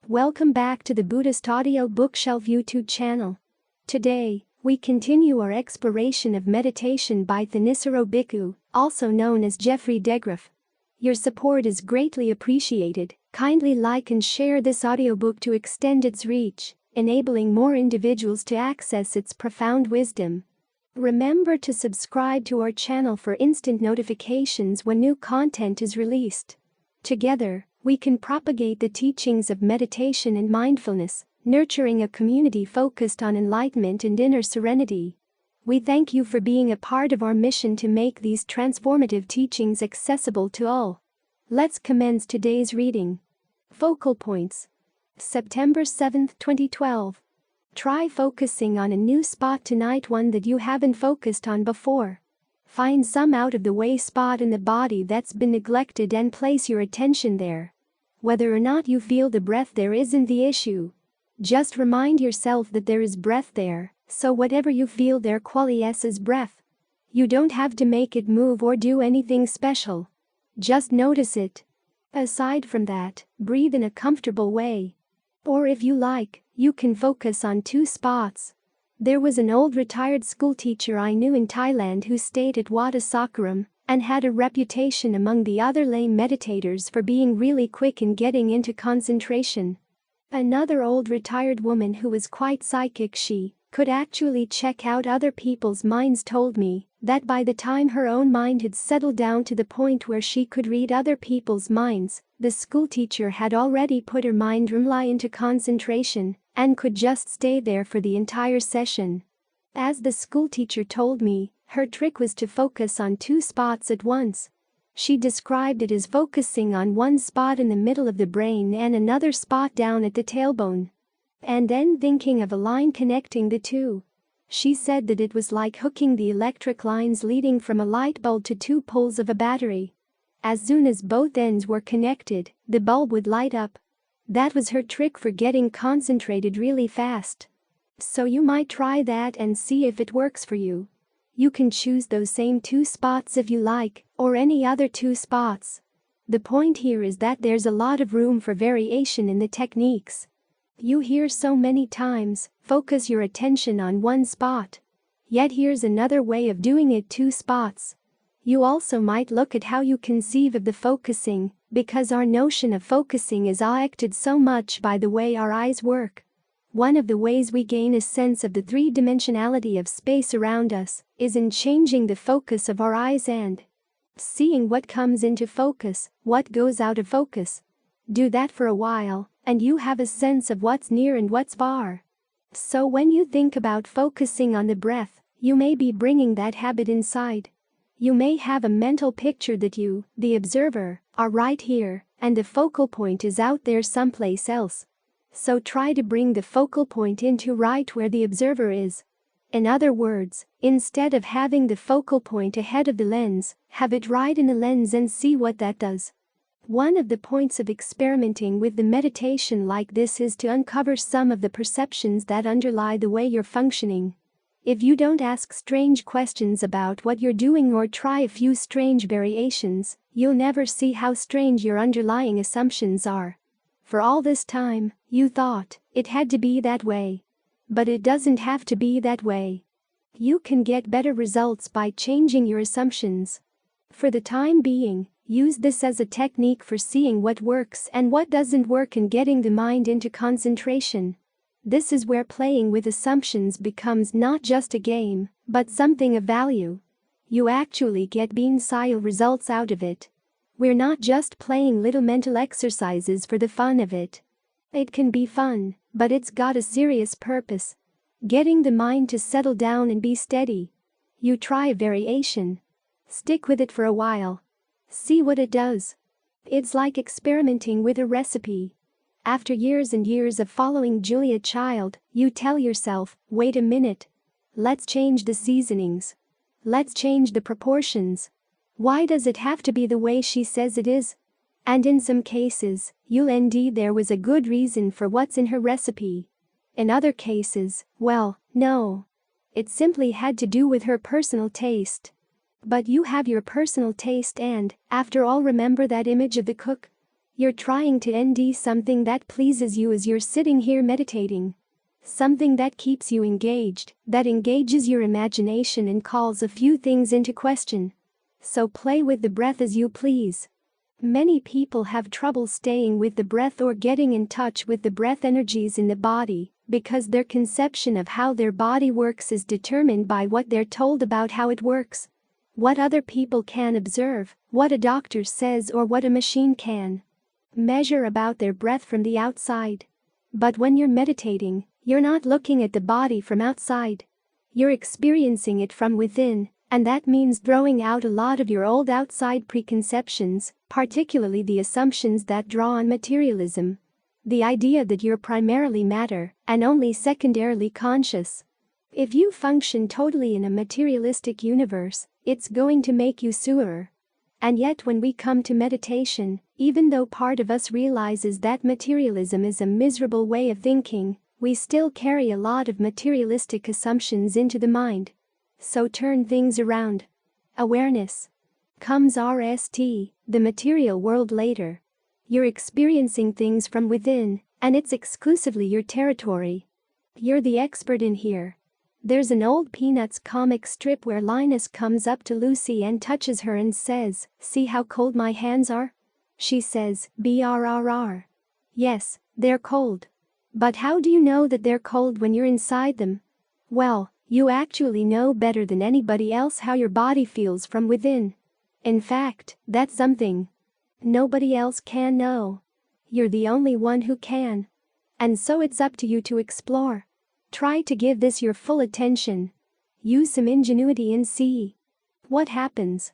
Welcome back to the Buddhist Audio Bookshelf YouTube channel. Today, we continue our exploration of meditation by Thanissaro Bhikkhu, also known as Geoffrey DeGraff. Your support is greatly appreciated. Kindly like and share this audiobook to extend its reach, enabling more individuals to access its profound wisdom. Remember to subscribe to our channel for instant notifications when new content is released. Together, we can propagate the teachings of meditation and mindfulness, nurturing a community focused on enlightenment and inner serenity. We thank you for being a part of our mission to make these transformative teachings accessible to all. Let's commence today's reading. Focal points. September 7, 2012. Try focusing on a new spot tonight, one that you haven't focused on before. Find some out-of-the-way spot in the body that's been neglected and place your attention there. Whether or not you feel the breath there isn't the issue. Just remind yourself that there is breath there, so whatever you feel there quiesces breath. You don't have to make it move or do anything special. Just notice it. Aside from that, breathe in a comfortable way. Or if you like, you can focus on two spots. There was an old retired school teacher I knew in Thailand who stayed at Wat Asakaram and had a reputation among the other lay meditators for being really quick in getting into concentration. Another old retired woman who was quite psychic, she could actually check out other people's minds, told me that by the time her own mind had settled down to the point where she could read other people's minds, the schoolteacher had already put her mind into concentration and could just stay there for the entire session. As the schoolteacher told me, her trick was to focus on two spots at once. She described it as focusing on one spot in the middle of the brain and another spot down at the tailbone. And then thinking of a line connecting the two. She said that it was like hooking the electric lines leading from a light bulb to two poles of a battery. As soon as both ends were connected, the bulb would light up. That was her trick for getting concentrated really fast. So you might try that and see if it works for you. You can choose those same two spots if you like, or any other two spots. The point here is that there's a lot of room for variation in the techniques. You hear so many times, focus your attention on one spot. Yet here's another way of doing it, two spots. You also might look at how you conceive of the focusing, because our notion of focusing is affected so much by the way our eyes work. One of the ways we gain a sense of the three-dimensionality of space around us is in changing the focus of our eyes and seeing what comes into focus, what goes out of focus. Do that for a while, and you have a sense of what's near and what's far. So when you think about focusing on the breath, you may be bringing that habit inside. You may have a mental picture that you, the observer, are right here, and the focal point is out there someplace else. So try to bring the focal point into right where the observer is. In other words, instead of having the focal point ahead of the lens, have it right in the lens and see what that does. One of the points of experimenting with the meditation like this is to uncover some of the perceptions that underlie the way you're functioning. If you don't ask strange questions about what you're doing or try a few strange variations, you'll never see how strange your underlying assumptions are. For all this time, you thought it had to be that way. But it doesn't have to be that way. You can get better results by changing your assumptions. For the time being, use this as a technique for seeing what works and what doesn't work and getting the mind into concentration. This is where playing with assumptions becomes not just a game, but something of value. You actually get bean-style results out of it. We're not just playing little mental exercises for the fun of it. It can be fun, but it's got a serious purpose. Getting the mind to settle down and be steady. You try a variation. Stick with it for a while. See what it does. It's like experimenting with a recipe. After years and years of following Julia Child, you tell yourself, wait a minute. Let's change the seasonings. Let's change the proportions. Why does it have to be the way she says it is? And in some cases, indeed there was a good reason for what's in her recipe. In other cases, well, no. It simply had to do with her personal taste. But you have your personal taste and, after all, remember that image of the cook? You're trying to ND something that pleases you as you're sitting here meditating. Something that keeps you engaged, that engages your imagination and calls a few things into question. So play with the breath as you please. Many people have trouble staying with the breath or getting in touch with the breath energies in the body because their conception of how their body works is determined by what they're told about how it works. What other people can observe, what a doctor says, or what a machine can measure about their breath from the outside. But when you're meditating, you're not looking at the body from outside. You're experiencing it from within, and that means throwing out a lot of your old outside preconceptions, particularly the assumptions that draw on materialism. The idea that you're primarily matter and only secondarily conscious. If you function totally in a materialistic universe, it's going to make you sewer. And yet when we come to meditation, even though part of us realizes that materialism is a miserable way of thinking, we still carry a lot of materialistic assumptions into the mind. So turn things around. Awareness comes RST, the material world, later. You're experiencing things from within, and it's exclusively your territory. You're the expert in here. There's an old Peanuts comic strip where Linus comes up to Lucy and touches her and says, "See how cold my hands are?" She says, "BRRR. Yes, they're cold. But how do you know that they're cold when you're inside them?" Well, you actually know better than anybody else how your body feels from within. In fact, that's something nobody else can know. You're the only one who can. And so it's up to you to explore. Try to give this your full attention. Use some ingenuity and see what happens.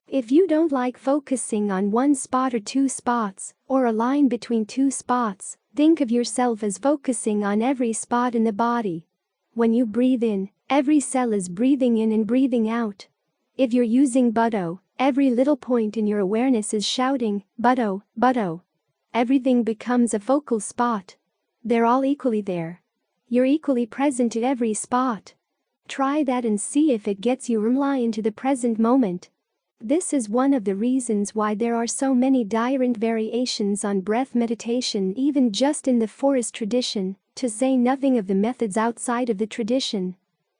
If you don't like focusing on one spot or two spots, or a line between two spots, think of yourself as focusing on every spot in the body. When you breathe in, every cell is breathing in and breathing out. If you're using Buddho, every little point in your awareness is shouting, "Buddho, Buddho." Everything becomes a focal spot. They're all equally there. You're equally present at every spot. Try that and see if it gets you really into the present moment. This is one of the reasons why there are so many different variations on breath meditation, even just in the forest tradition, to say nothing of the methods outside of the tradition.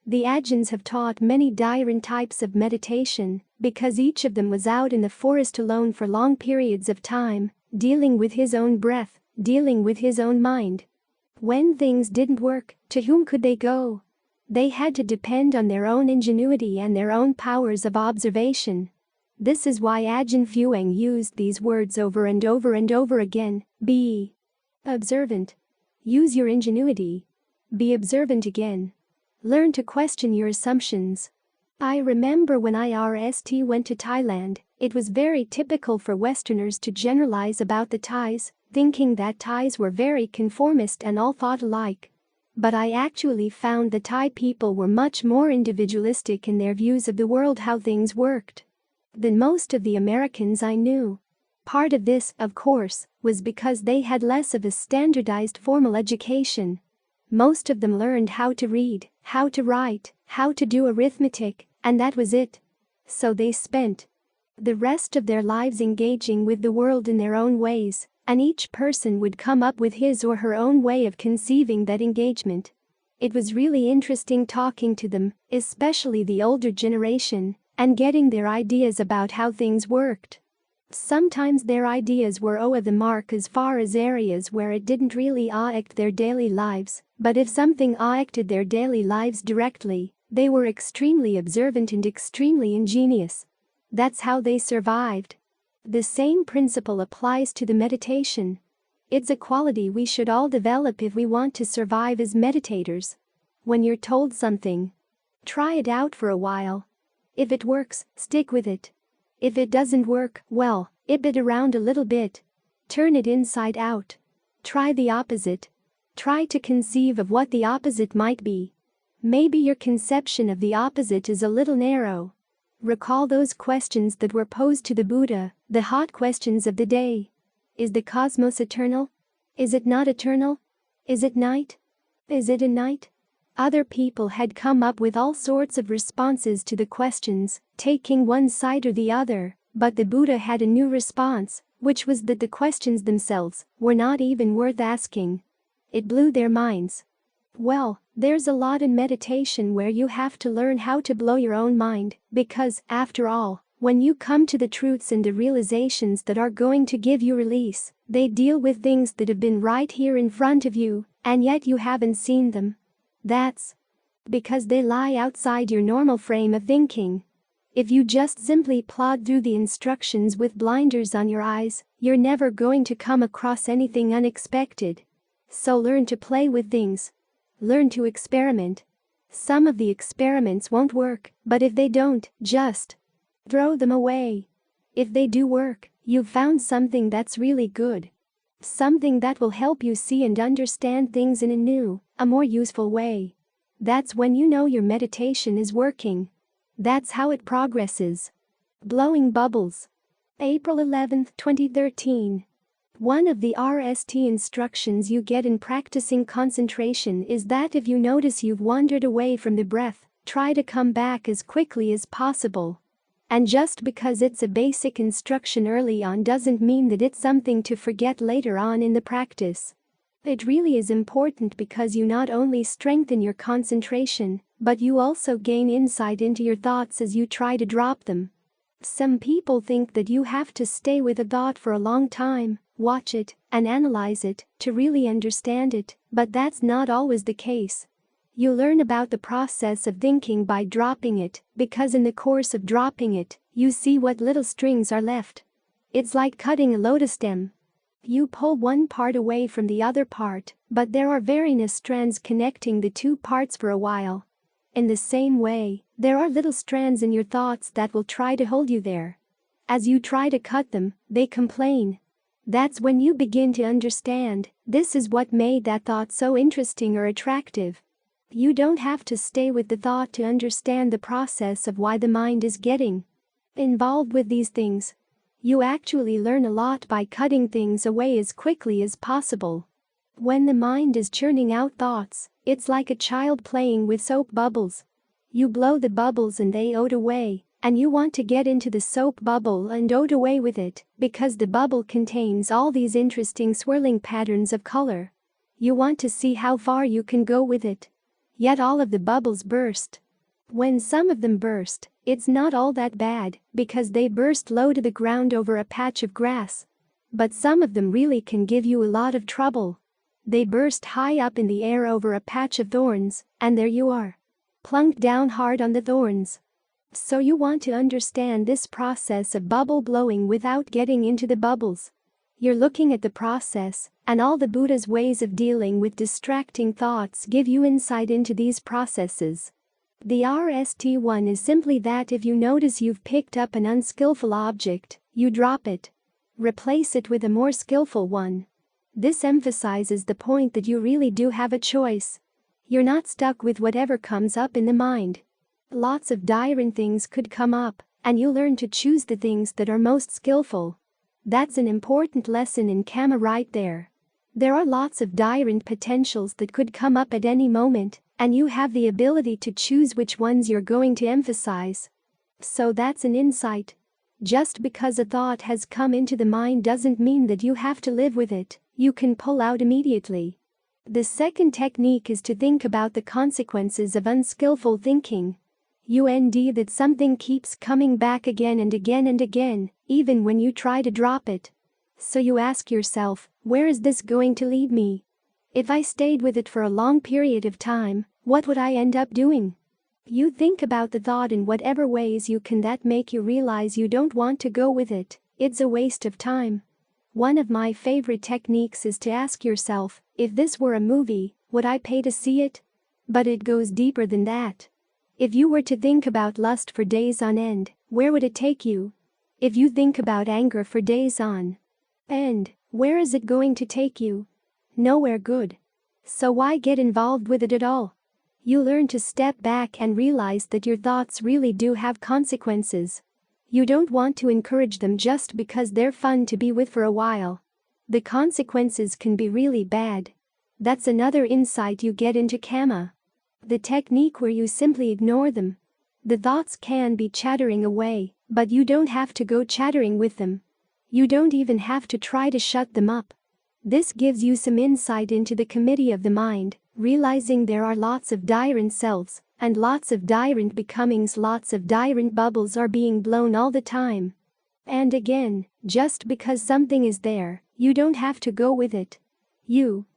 The Ajahns have taught many different types of meditation because each of them was out in the forest alone for long periods of time, dealing with his own breath, dealing with his own mind. When things didn't work, to whom could they go? They had to depend on their own ingenuity and their own powers of observation. This is why Ajahn Fuang used these words over and over and over again: be observant. Use your ingenuity. Be observant again. Learn to question your assumptions. I remember when I went to Thailand, it was very typical for Westerners to generalize about the Thais, thinking that Thais were very conformist and all thought alike. But I actually found the Thai people were much more individualistic in their views of the world, how things worked, than most of the Americans I knew. Part of this, of course, was because they had less of a standardized formal education. Most of them learned how to read, how to write, how to do arithmetic, and that was it. So they spent the rest of their lives engaging with the world in their own ways, and each person would come up with his or her own way of conceiving that engagement. It was really interesting talking to them, especially the older generation, and getting their ideas about how things worked. Sometimes their ideas were of the mark as far as areas where it didn't really affect their daily lives, but if something affected their daily lives directly, they were extremely observant and extremely ingenious. That's how they survived. The same principle applies to the meditation. It's a quality we should all develop if we want to survive as meditators. When you're told something, try it out for a while. If it works, stick with it. If it doesn't work, well, ip it around a little bit. Turn it inside out. Try the opposite. Try to conceive of what the opposite might be. Maybe your conception of the opposite is a little narrow. Recall those questions that were posed to the Buddha, the hot questions of the day. Is the cosmos eternal? Is it not eternal? Is it night? Is it a night? Other people had come up with all sorts of responses to the questions, taking one side or the other, but the Buddha had a new response, which was that the questions themselves were not even worth asking. It blew their minds. Well, there's a lot in meditation where you have to learn how to blow your own mind, because, after all, when you come to the truths and the realizations that are going to give you release, they deal with things that have been right here in front of you, and yet you haven't seen them. That's because they lie outside your normal frame of thinking. If you just simply plod through the instructions with blinders on your eyes, you're never going to come across anything unexpected. So learn to play with things. Learn to experiment. Some of the experiments won't work, but if they don't, just throw them away. If they do work, you've found something that's really good. Something that will help you see and understand things in a new, a more useful way. That's when you know your meditation is working. That's how it progresses. Blowing bubbles. April 11, 2013. One of the RST instructions you get in practicing concentration is that if you notice you've wandered away from the breath, try to come back as quickly as possible. And just because it's a basic instruction early on doesn't mean that it's something to forget later on in the practice. It really is important because you not only strengthen your concentration, but you also gain insight into your thoughts as you try to drop them. Some people think that you have to stay with a thought for a long time, watch it, and analyze it to really understand it, but that's not always the case. You learn about the process of thinking by dropping it, because in the course of dropping it, you see what little strings are left. It's like cutting a lotus stem. You pull one part away from the other part, but there are various strands connecting the two parts for a while. In the same way, there are little strands in your thoughts that will try to hold you there. As you try to cut them, they complain. That's when you begin to understand, this is what made that thought so interesting or attractive. You don't have to stay with the thought to understand the process of why the mind is getting involved with these things. You actually learn a lot by cutting things away as quickly as possible. When the mind is churning out thoughts, it's like a child playing with soap bubbles. You blow the bubbles and they float away, and you want to get into the soap bubble and float away with it, because the bubble contains all these interesting swirling patterns of color. You want to see how far you can go with it. Yet all of the bubbles burst. When some of them burst, it's not all that bad, because they burst low to the ground over a patch of grass. But some of them really can give you a lot of trouble. They burst high up in the air over a patch of thorns, and there you are, plunked down hard on the thorns. So you want to understand this process of bubble blowing without getting into the bubbles. You're looking at the process, and all the Buddha's ways of dealing with distracting thoughts give you insight into these processes. The RST one is simply that if you notice you've picked up an unskillful object, you drop it. Replace it with a more skillful one. This emphasizes the point that you really do have a choice. You're not stuck with whatever comes up in the mind. Lots of different things could come up, and you learn to choose the things that are most skillful. That's an important lesson in karma right there. There are lots of different potentials that could come up at any moment, and you have the ability to choose which ones you're going to emphasize. So that's an insight. Just because a thought has come into the mind doesn't mean that you have to live with it, you can pull out immediately. The second technique is to think about the consequences of unskillful thinking. That something keeps coming back again and again and again, even when you try to drop it. So you ask yourself, where is this going to lead me? If I stayed with it for a long period of time, what would I end up doing? You think about the thought in whatever ways you can that make you realize you don't want to go with it. It's a waste of time. One of my favorite techniques is to ask yourself, if this were a movie, would I pay to see it? But it goes deeper than that. If you were to think about lust for days on end, where would it take you? If you think about anger for days on end, where is it going to take you? Nowhere good. So why get involved with it at all? You learn to step back and realize that your thoughts really do have consequences. You don't want to encourage them just because they're fun to be with for a while. The consequences can be really bad. That's another insight you get into karma. The technique where you simply ignore them. The thoughts can be chattering away, but you don't have to go chattering with them. You don't even have to try to shut them up. This gives you some insight into the committee of the mind, realizing there are lots of different selves, and lots of different becomings, lots of different bubbles are being blown all the time. And again, just because something is there, you don't have to go with it. You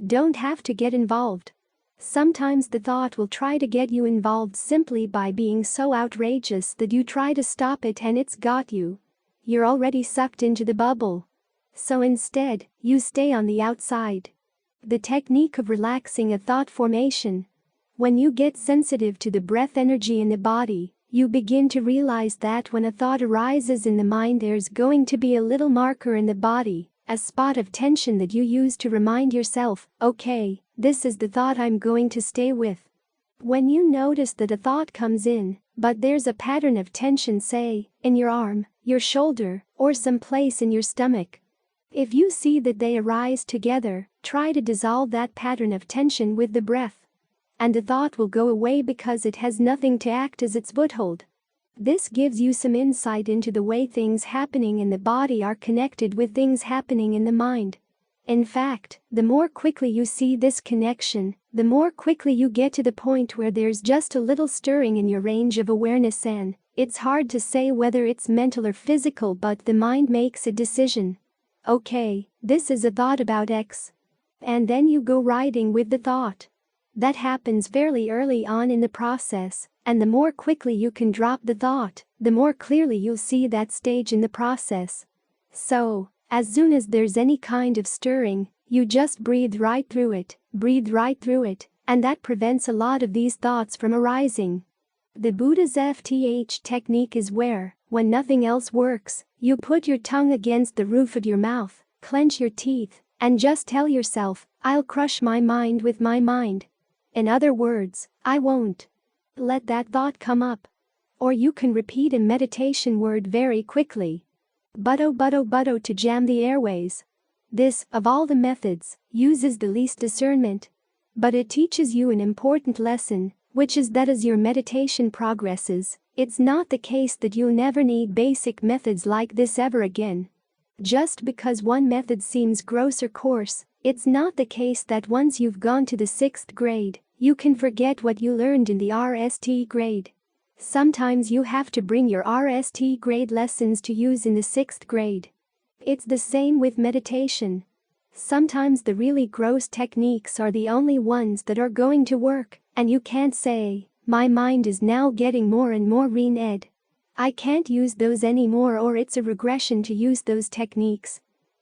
don't have to get involved. Sometimes the thought will try to get you involved simply by being so outrageous that you try to stop it and it's got you. You're already sucked into the bubble. So instead, you stay on the outside. The technique of relaxing a thought formation. When you get sensitive to the breath energy in the body, you begin to realize that when a thought arises in the mind, there's going to be a little marker in the body, a spot of tension that you use to remind yourself, okay, this is the thought I'm going to stay with. When you notice that a thought comes in, but there's a pattern of tension, say, in your arm, your shoulder, or someplace in your stomach. If you see that they arise together, try to dissolve that pattern of tension with the breath. And the thought will go away because it has nothing to act as its foothold. This gives you some insight into the way things happening in the body are connected with things happening in the mind. In fact, the more quickly you see this connection, the more quickly you get to the point where there's just a little stirring in your range of awareness, and it's hard to say whether it's mental or physical, but the mind makes a decision. Okay, this is a thought about X. And then you go riding with the thought. That happens fairly early on in the process, and the more quickly you can drop the thought, the more clearly you'll see that stage in the process. So, as soon as there's any kind of stirring, you just breathe right through it, and that prevents a lot of these thoughts from arising. The Buddha's FTH technique is where, when nothing else works, you put your tongue against the roof of your mouth, clench your teeth, and just tell yourself, I'll crush my mind with my mind. In other words, I won't let that thought come up. Or you can repeat a meditation word very quickly. Butto to jam the airways. This, of all the methods, uses the least discernment. But it teaches you an important lesson, which is that as your meditation progresses, it's not the case that you'll never need basic methods like this ever again. Just because one method seems gross or coarse, it's not the case that once you've gone to the 6th grade, you can forget what you learned in the RST grade. Sometimes you have to bring your RST grade lessons to use in the 6th grade. It's the same with meditation. Sometimes the really gross techniques are the only ones that are going to work, and you can't say, my mind is now getting more and more red. I can't use those anymore, or it's a regression to use those techniques.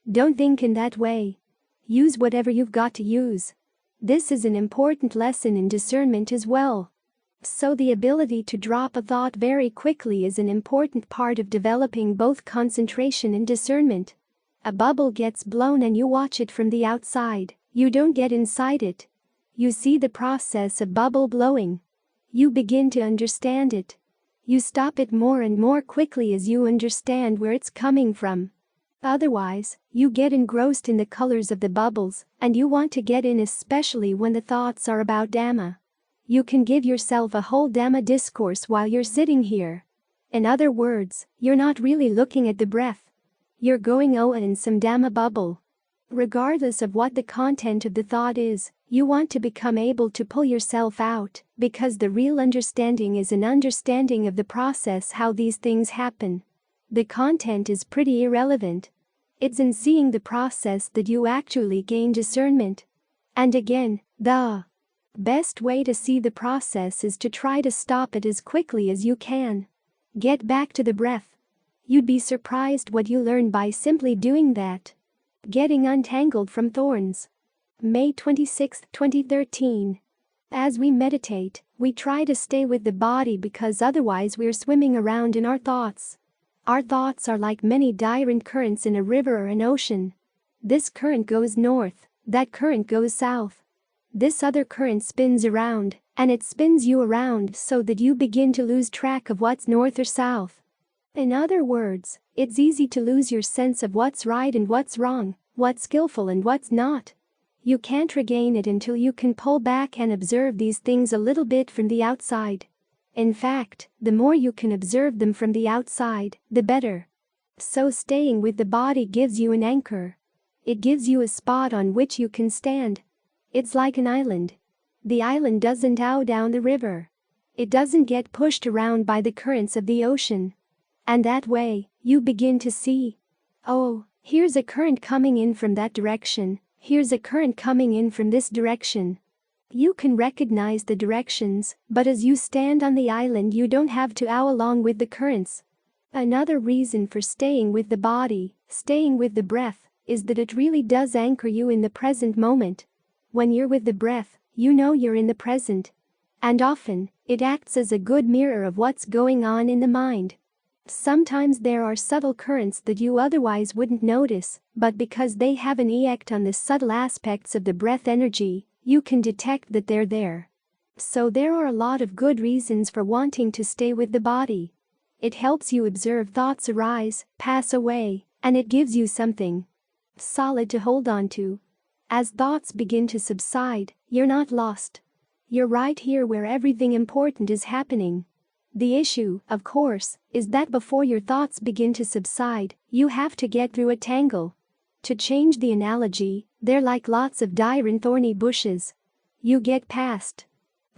Don't think in that way. Use whatever you've got to use. This is an important lesson in discernment as well. So the ability to drop a thought very quickly is an important part of developing both concentration and discernment. A bubble gets blown and you watch it from the outside, you don't get inside it. You see the process of bubble blowing. You begin to understand it. You stop it more and more quickly as you understand where it's coming from. Otherwise, you get engrossed in the colors of the bubbles, and you want to get in, especially when the thoughts are about Dhamma. You can give yourself a whole Dhamma discourse while you're sitting here. In other words, you're not really looking at the breath. You're going in some Dhamma bubble. Regardless of what the content of the thought is, you want to become able to pull yourself out, because the real understanding is an understanding of the process, how these things happen. The content is pretty irrelevant. It's in seeing the process that you actually gain discernment. And again, the best way to see the process is to try to stop it as quickly as you can. Get back to the breath. You'd be surprised what you learn by simply doing that. Getting untangled from thorns. May 26, 2013. As we meditate, we try to stay with the body because otherwise we're swimming around in our thoughts. Our thoughts are like many different currents in a river or an ocean. This current goes north, that current goes south. This other current spins around, and it spins you around so that you begin to lose track of what's north or south. In other words, it's easy to lose your sense of what's right and what's wrong, what's skillful and what's not. You can't regain it until you can pull back and observe these things a little bit from the outside. In fact, the more you can observe them from the outside, the better. So staying with the body gives you an anchor. It gives you a spot on which you can stand. It's like an island. The island doesn't bow down the river. It doesn't get pushed around by the currents of the ocean. And that way, you begin to see, oh, here's a current coming in from that direction, here's a current coming in from this direction. You can recognize the directions, but as you stand on the island you don't have to bow along with the currents. Another reason for staying with the body, staying with the breath, is that it really does anchor you in the present moment. When you're with the breath, you know you're in the present. And often, it acts as a good mirror of what's going on in the mind. Sometimes there are subtle currents that you otherwise wouldn't notice, but because they have an effect on the subtle aspects of the breath energy, you can detect that they're there. So there are a lot of good reasons for wanting to stay with the body. It helps you observe thoughts arise, pass away, and it gives you something solid to hold on to. As thoughts begin to subside, you're not lost. You're right here where everything important is happening. The issue, of course, is that before your thoughts begin to subside, you have to get through a tangle. To change the analogy, they're like lots of dire and thorny bushes. You get past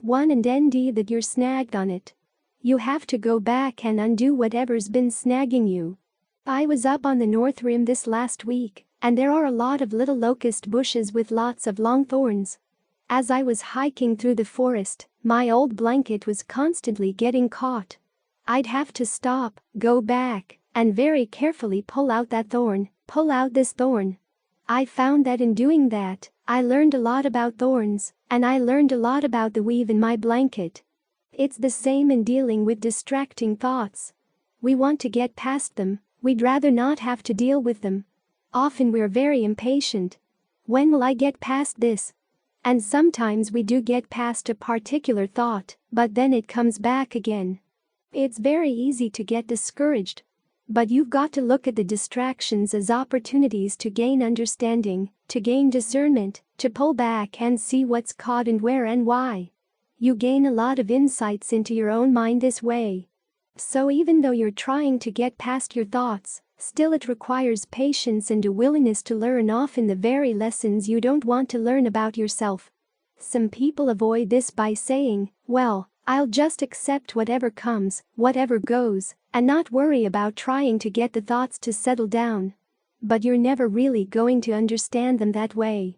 one and then that you're snagged on it. You have to go back and undo whatever's been snagging you. I was up on the North Rim this last week, and there are a lot of little locust bushes with lots of long thorns. As I was hiking through the forest, my old blanket was constantly getting caught. I'd have to stop, go back, and very carefully pull out that thorn, pull out this thorn. I found that in doing that, I learned a lot about thorns, and I learned a lot about the weave in my blanket. It's the same in dealing with distracting thoughts. We want to get past them, we'd rather not have to deal with them. Often we're very impatient. When will I get past this? And sometimes we do get past a particular thought, but then it comes back again. It's very easy to get discouraged. But you've got to look at the distractions as opportunities to gain understanding, to gain discernment, to pull back and see what's caught and where and why. You gain a lot of insights into your own mind this way. So even though you're trying to get past your thoughts, still it requires patience and a willingness to learn often the very lessons you don't want to learn about yourself. Some people avoid this by saying, well, I'll just accept whatever comes, whatever goes, and not worry about trying to get the thoughts to settle down. But you're never really going to understand them that way.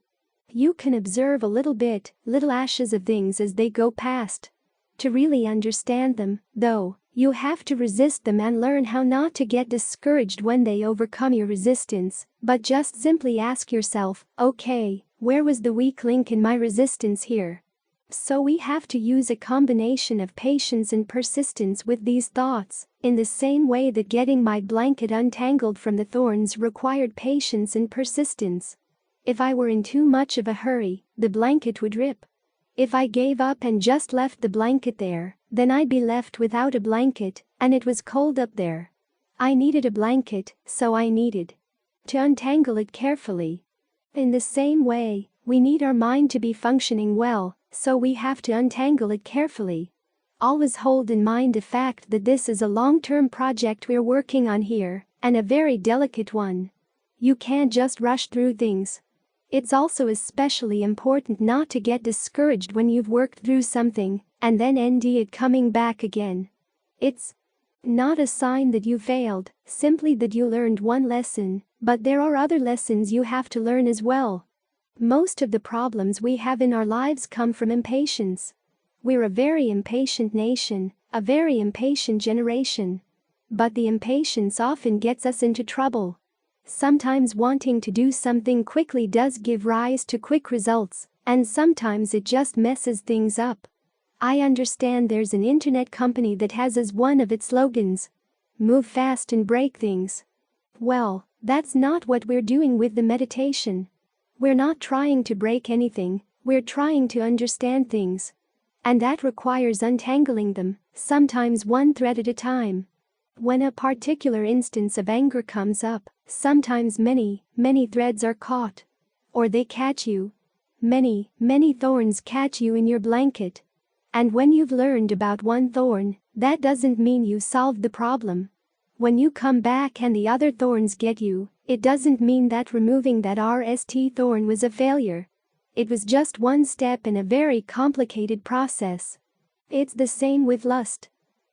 You can observe a little bit, little ashes of things as they go past. To really understand them, though, you have to resist them and learn how not to get discouraged when they overcome your resistance, but just simply ask yourself, okay, where was the weak link in my resistance here? So we have to use a combination of patience and persistence with these thoughts, in the same way that getting my blanket untangled from the thorns required patience and persistence. If I were in too much of a hurry, the blanket would rip. If I gave up and just left the blanket there, then I'd be left without a blanket, and it was cold up there. I needed a blanket, so I needed to untangle it carefully. In the same way, we need our mind to be functioning well, so we have to untangle it carefully. Always hold in mind the fact that this is a long-term project we're working on here, and a very delicate one. You can't just rush through things. It's also especially important not to get discouraged when you've worked through something, and then end it coming back again. It's not a sign that you failed, simply that you learned one lesson, but there are other lessons you have to learn as well. Most of the problems we have in our lives come from impatience. We're a very impatient nation, a very impatient generation. But the impatience often gets us into trouble. Sometimes wanting to do something quickly does give rise to quick results, and sometimes it just messes things up. I understand there's an internet company that has as one of its slogans, "Move fast and break things." Well, that's not what we're doing with the meditation. We're not trying to break anything, we're trying to understand things. And that requires untangling them, sometimes one thread at a time. When a particular instance of anger comes up, sometimes many threads are caught. Or they catch you. Many thorns catch you in your blanket. And when you've learned about one thorn, that doesn't mean you solved the problem. When you come back and the other thorns get you, it doesn't mean that removing that RST thorn was a failure. It was just one step in a very complicated process. It's the same with lust.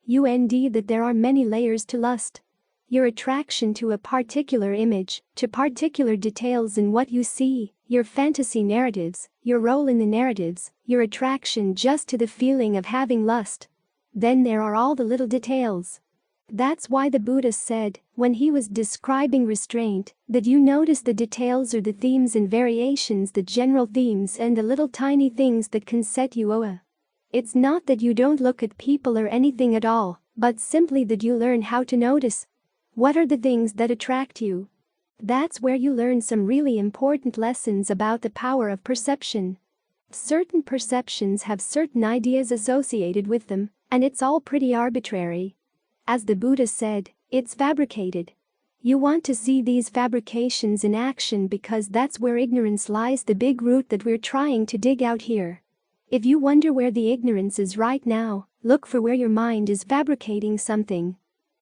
That there are many layers to lust. Your attraction to a particular image, to particular details in what you see, your fantasy narratives, your role in the narratives, your attraction just to the feeling of having lust. Then there are all the little details. That's why the Buddha said, when he was describing restraint, that you notice the details or the themes and variations, the general themes and the little tiny things that can set you oa. It's not that you don't look at people or anything at all, but simply that you learn how to notice. What are the things that attract you? That's where you learn some really important lessons about the power of perception. Certain perceptions have certain ideas associated with them, and it's all pretty arbitrary. As the Buddha said, it's fabricated. You want to see these fabrications in action because that's where ignorance lies, the big root that we're trying to dig out here. If you wonder where the ignorance is right now, look for where your mind is fabricating something.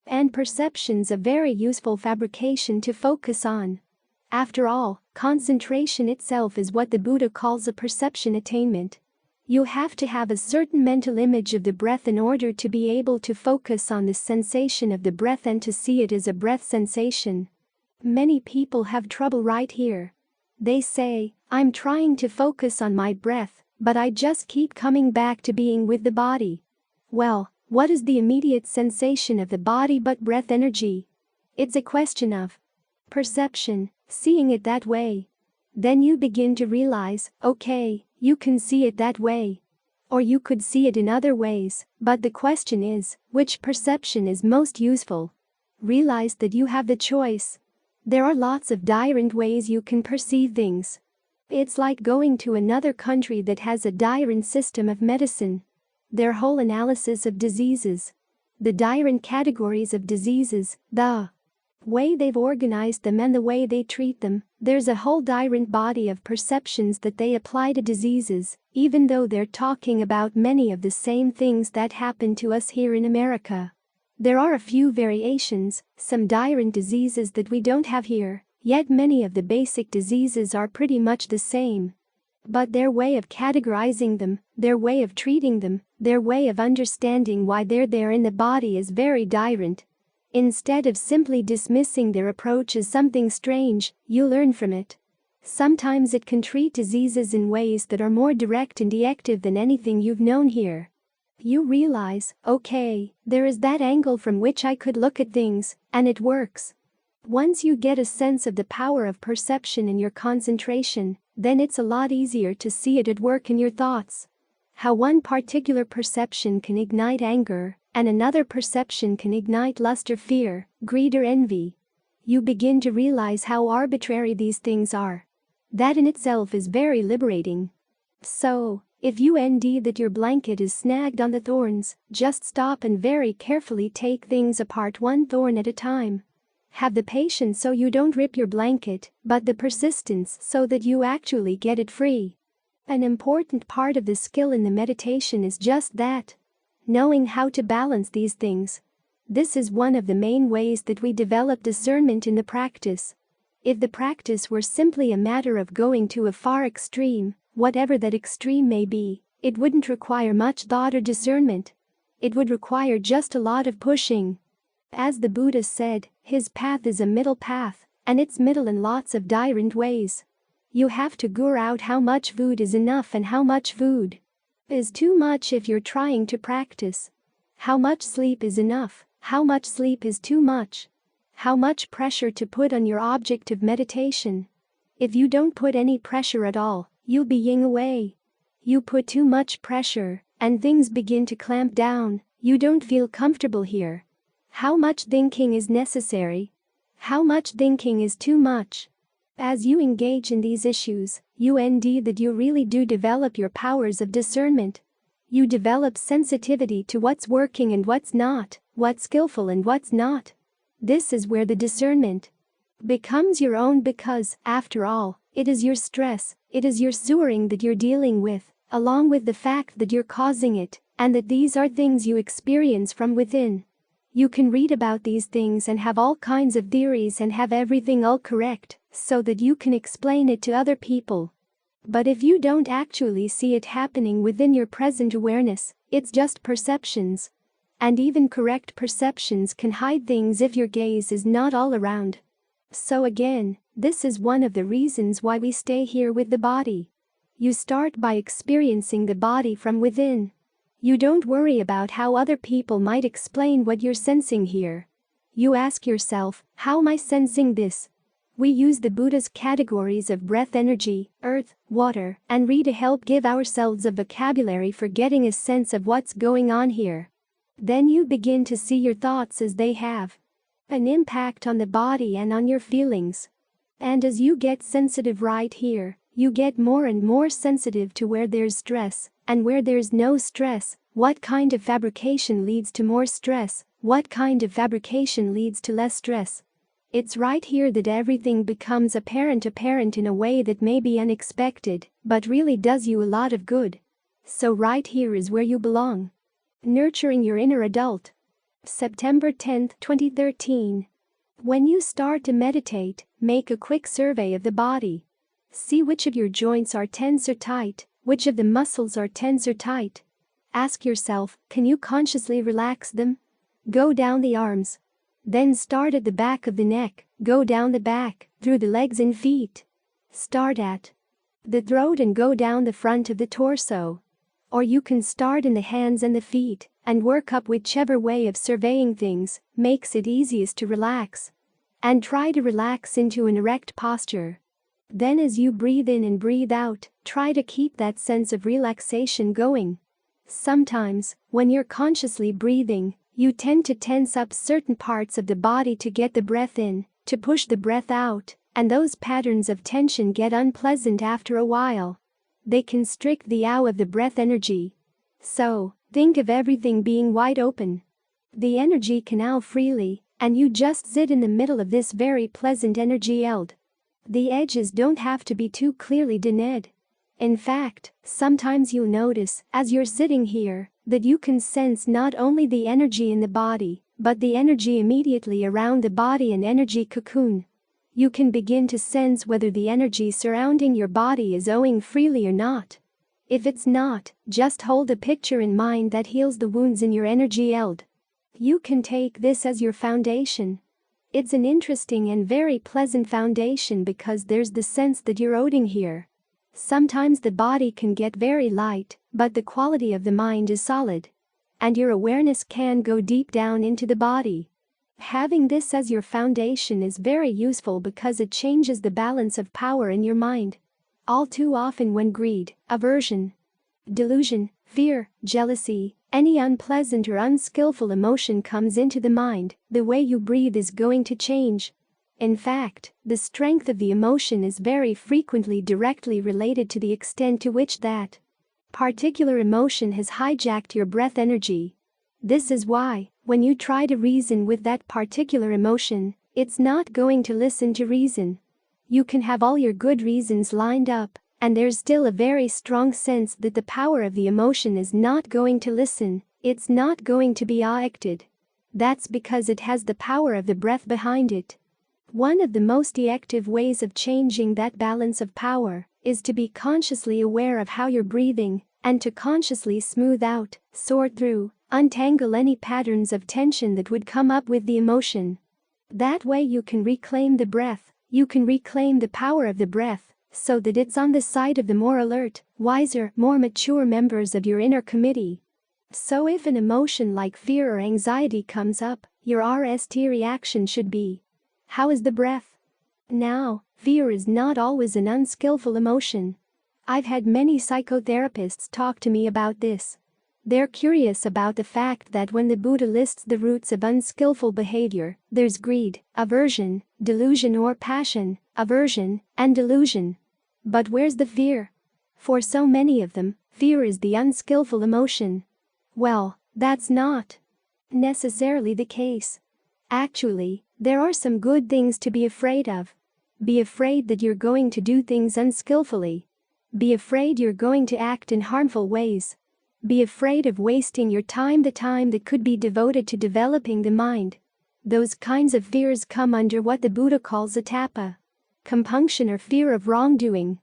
And perception's a very useful fabrication to focus on. After all, concentration itself is what the Buddha calls a perception attainment. You have to have a certain mental image of the breath in order to be able to focus on the sensation of the breath and to see it as a breath sensation. Many people have trouble right here. They say, I'm trying to focus on my breath, but I just keep coming back to being with the body. Well, what is the immediate sensation of the body but breath energy? It's a question of perception, seeing it that way. Then you begin to realize, okay, you can see it that way. Or you could see it in other ways, but the question is, which perception is most useful? Realize that you have the choice. There are lots of different ways you can perceive things. It's like going to another country that has a different system of medicine. Their whole analysis of diseases, the different categories of diseases, the way they've organized them and the way they treat them, there's a whole different body of perceptions that they apply to diseases, even though they're talking about many of the same things that happen to us here in America. There are a few variations, some different diseases that we don't have here, yet many of the basic diseases are pretty much the same. But their way of categorizing them, their way of treating them, their way of understanding why they're there in the body is very different. Instead of simply dismissing their approach as something strange, you learn from it. Sometimes it can treat diseases in ways that are more direct and effective than anything you've known here. You realize, okay, there is that angle from which I could look at things, and it works. Once you get a sense of the power of perception in your concentration, then it's a lot easier to see it at work in your thoughts. How one particular perception can ignite anger, and another perception can ignite lust or fear, greed or envy. You begin to realize how arbitrary these things are. That in itself is very liberating. So, if you that your blanket is snagged on the thorns, just stop and very carefully take things apart one thorn at a time. Have the patience so you don't rip your blanket, but the persistence so that you actually get it free. An important part of the skill in the meditation is just that. Knowing how to balance these things. This is one of the main ways that we develop discernment in the practice. If the practice were simply a matter of going to a far extreme, whatever that extreme may be, it wouldn't require much thought or discernment. It would require just a lot of pushing. As the Buddha said, his path is a middle path, and it's middle in lots of different ways. You have to figure out how much food is enough and how much food is too much if you're trying to practice. How much sleep is enough, how much sleep is too much. How much pressure to put on your object of meditation. If you don't put any pressure at all, you'll be ying away. You put too much pressure, and things begin to clamp down, you don't feel comfortable here. How much thinking is necessary? How much thinking is too much? As you engage in these issues, that you really do develop your powers of discernment. You develop sensitivity to what's working and what's not, what's skillful and what's not. This is where the discernment becomes your own because, after all, it is your stress, it is your suffering that you're dealing with, along with the fact that you're causing it, and that these are things you experience from within. You can read about these things and have all kinds of theories and have everything all correct so that you can explain it to other people. But if you don't actually see it happening within your present awareness, it's just perceptions. And even correct perceptions can hide things if your gaze is not all around. So again, this is one of the reasons why we stay here with the body. You start by experiencing the body from within. You don't worry about how other people might explain what you're sensing here. You ask yourself, how am I sensing this? We use the Buddha's categories of breath energy, earth, water, and Re to help give ourselves a vocabulary for getting a sense of what's going on here. Then you begin to see your thoughts as they have an impact on the body and on your feelings. And as you get sensitive right here, you get more and more sensitive to where there's stress, and where there's no stress, what kind of fabrication leads to more stress, what kind of fabrication leads to less stress. It's right here that everything becomes apparent in a way that may be unexpected, but really does you a lot of good. So right here is where you belong. Nurturing your inner adult. September 10, 2013. When you start to meditate, make a quick survey of the body. See which of your joints are tense or tight, which of the muscles are tense or tight. Ask yourself, can you consciously relax them? Go down the arms. Then start at the back of the neck, go down the back, through the legs and feet. Start at the throat and go down the front of the torso. Or you can start in the hands and the feet, and work up whichever way of surveying things makes it easiest to relax. And try to relax into an erect posture. Then as you breathe in and breathe out, try to keep that sense of relaxation going. Sometimes, when you're consciously breathing, you tend to tense up certain parts of the body to get the breath in, to push the breath out, and those patterns of tension get unpleasant after a while. They constrict the ow of the breath energy. So, think of everything being wide open. The energy can ow freely, and you just sit in the middle of this very pleasant energy eld. The edges don't have to be too clearly delineated. In fact, sometimes you'll notice, as you're sitting here, that you can sense not only the energy in the body, but the energy immediately around the body and energy cocoon. You can begin to sense whether the energy surrounding your body is owing freely or not. If it's not, just hold a picture in mind that heals the wounds in your energy eld. You can take this as your foundation. It's an interesting and very pleasant foundation because there's the sense that you're owing here. Sometimes the body can get very light, but the quality of the mind is solid. And your awareness can go deep down into the body. Having this as your foundation is very useful because it changes the balance of power in your mind. All too often when greed, aversion, delusion, fear, jealousy, any unpleasant or unskillful emotion comes into the mind, the way you breathe is going to change. In fact, the strength of the emotion is very frequently directly related to the extent to which that particular emotion has hijacked your breath energy. This is why, when you try to reason with that particular emotion, it's not going to listen to reason. You can have all your good reasons lined up, and there's still a very strong sense that the power of the emotion is not going to listen, it's not going to be acted. That's because it has the power of the breath behind it. One of the most effective ways of changing that balance of power is to be consciously aware of how you're breathing, and to consciously smooth out, sort through, untangle any patterns of tension that would come up with the emotion. That way you can reclaim the breath, you can reclaim the power of the breath, so that it's on the side of the more alert, wiser, more mature members of your inner committee. So if an emotion like fear or anxiety comes up, your RST reaction should be, how is the breath? Now, fear is not always an unskillful emotion. I've had many psychotherapists talk to me about this. They're curious about the fact that when the Buddha lists the roots of unskillful behavior, there's greed, aversion, delusion or passion, aversion, and delusion. But where's the fear? For so many of them, fear is the unskillful emotion. Well, that's not necessarily the case. Actually, there are some good things to be afraid of. Be afraid that you're going to do things unskillfully. Be afraid you're going to act in harmful ways. Be afraid of wasting your time, the time that could be devoted to developing the mind. Those kinds of fears come under what the Buddha calls atapa, compunction or fear of wrongdoing.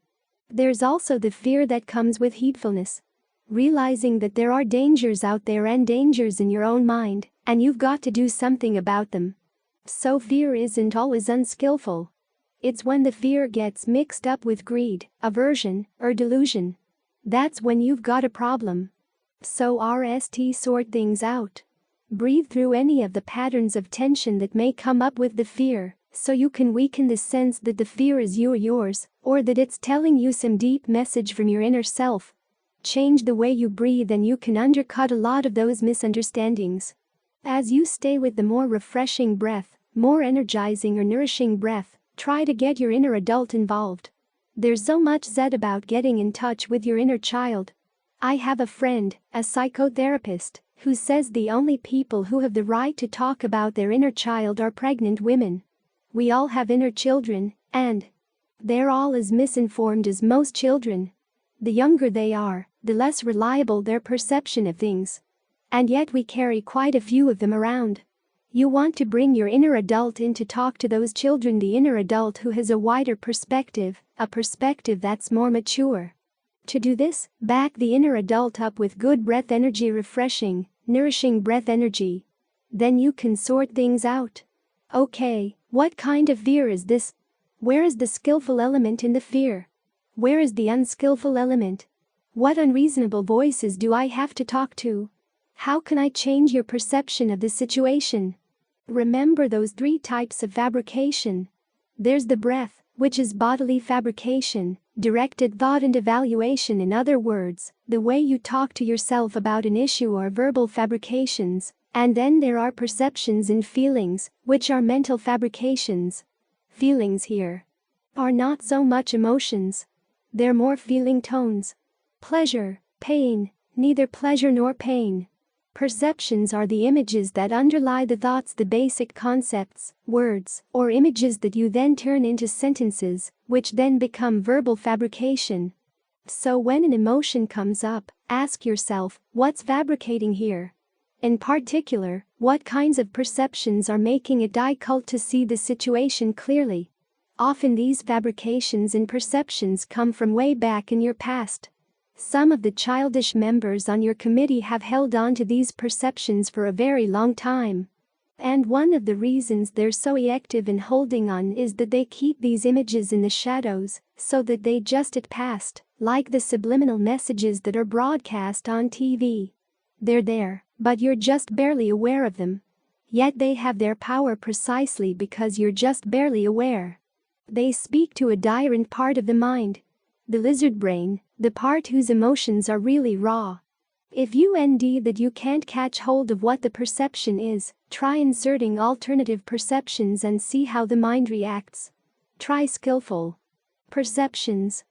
There's also the fear that comes with heedfulness, realizing that there are dangers out there and dangers in your own mind, and you've got to do something about them. So fear isn't always unskillful. It's when the fear gets mixed up with greed, aversion, or delusion. That's when you've got a problem. So sort things out. Breathe through any of the patterns of tension that may come up with the fear, so you can weaken the sense that the fear is you or yours, or that it's telling you some deep message from your inner self. Change the way you breathe and you can undercut a lot of those misunderstandings. As you stay with the more refreshing breath, more energizing or nourishing breath, try to get your inner adult involved. There's so much said about getting in touch with your inner child. I have a friend, a psychotherapist, who says the only people who have the right to talk about their inner child are pregnant women. We all have inner children, and they're all as misinformed as most children. The younger they are, the less reliable their perception of things. And yet we carry quite a few of them around. You want to bring your inner adult in to talk to those children, the inner adult who has a wider perspective, a perspective that's more mature. To do this, back the inner adult up with good breath energy, refreshing, nourishing breath energy. Then you can sort things out. Okay, what kind of fear is this? Where is the skillful element in the fear? Where is the unskillful element? What unreasonable voices do I have to talk to? How can I change your perception of the situation? Remember those 3 types of fabrication. There's the breath, which is bodily fabrication, directed thought and evaluation, in other words, the way you talk to yourself about an issue, or verbal fabrications, and then there are perceptions and feelings, which are mental fabrications. Feelings here are not so much emotions. They're more feeling tones. Pleasure, pain, neither pleasure nor pain. Perceptions are the images that underlie the thoughts, the basic concepts, words, or images that you then turn into sentences, which then become verbal fabrication. So when an emotion comes up, ask yourself, what's fabricating here? In particular, what kinds of perceptions are making it difficult to see the situation clearly? Often these fabrications and perceptions come from way back in your past. Some of the childish members on your committee have held on to these perceptions for a very long time. And one of the reasons they're so active in holding on is that they keep these images in the shadows, so that they just get past, like the subliminal messages that are broadcast on TV. They're there, but you're just barely aware of them. Yet they have their power precisely because you're just barely aware. They speak to a different part of the mind, the lizard brain, the part whose emotions are really raw. If you find that you can't catch hold of what the perception is, try inserting alternative perceptions and see how the mind reacts. Try skillful perceptions.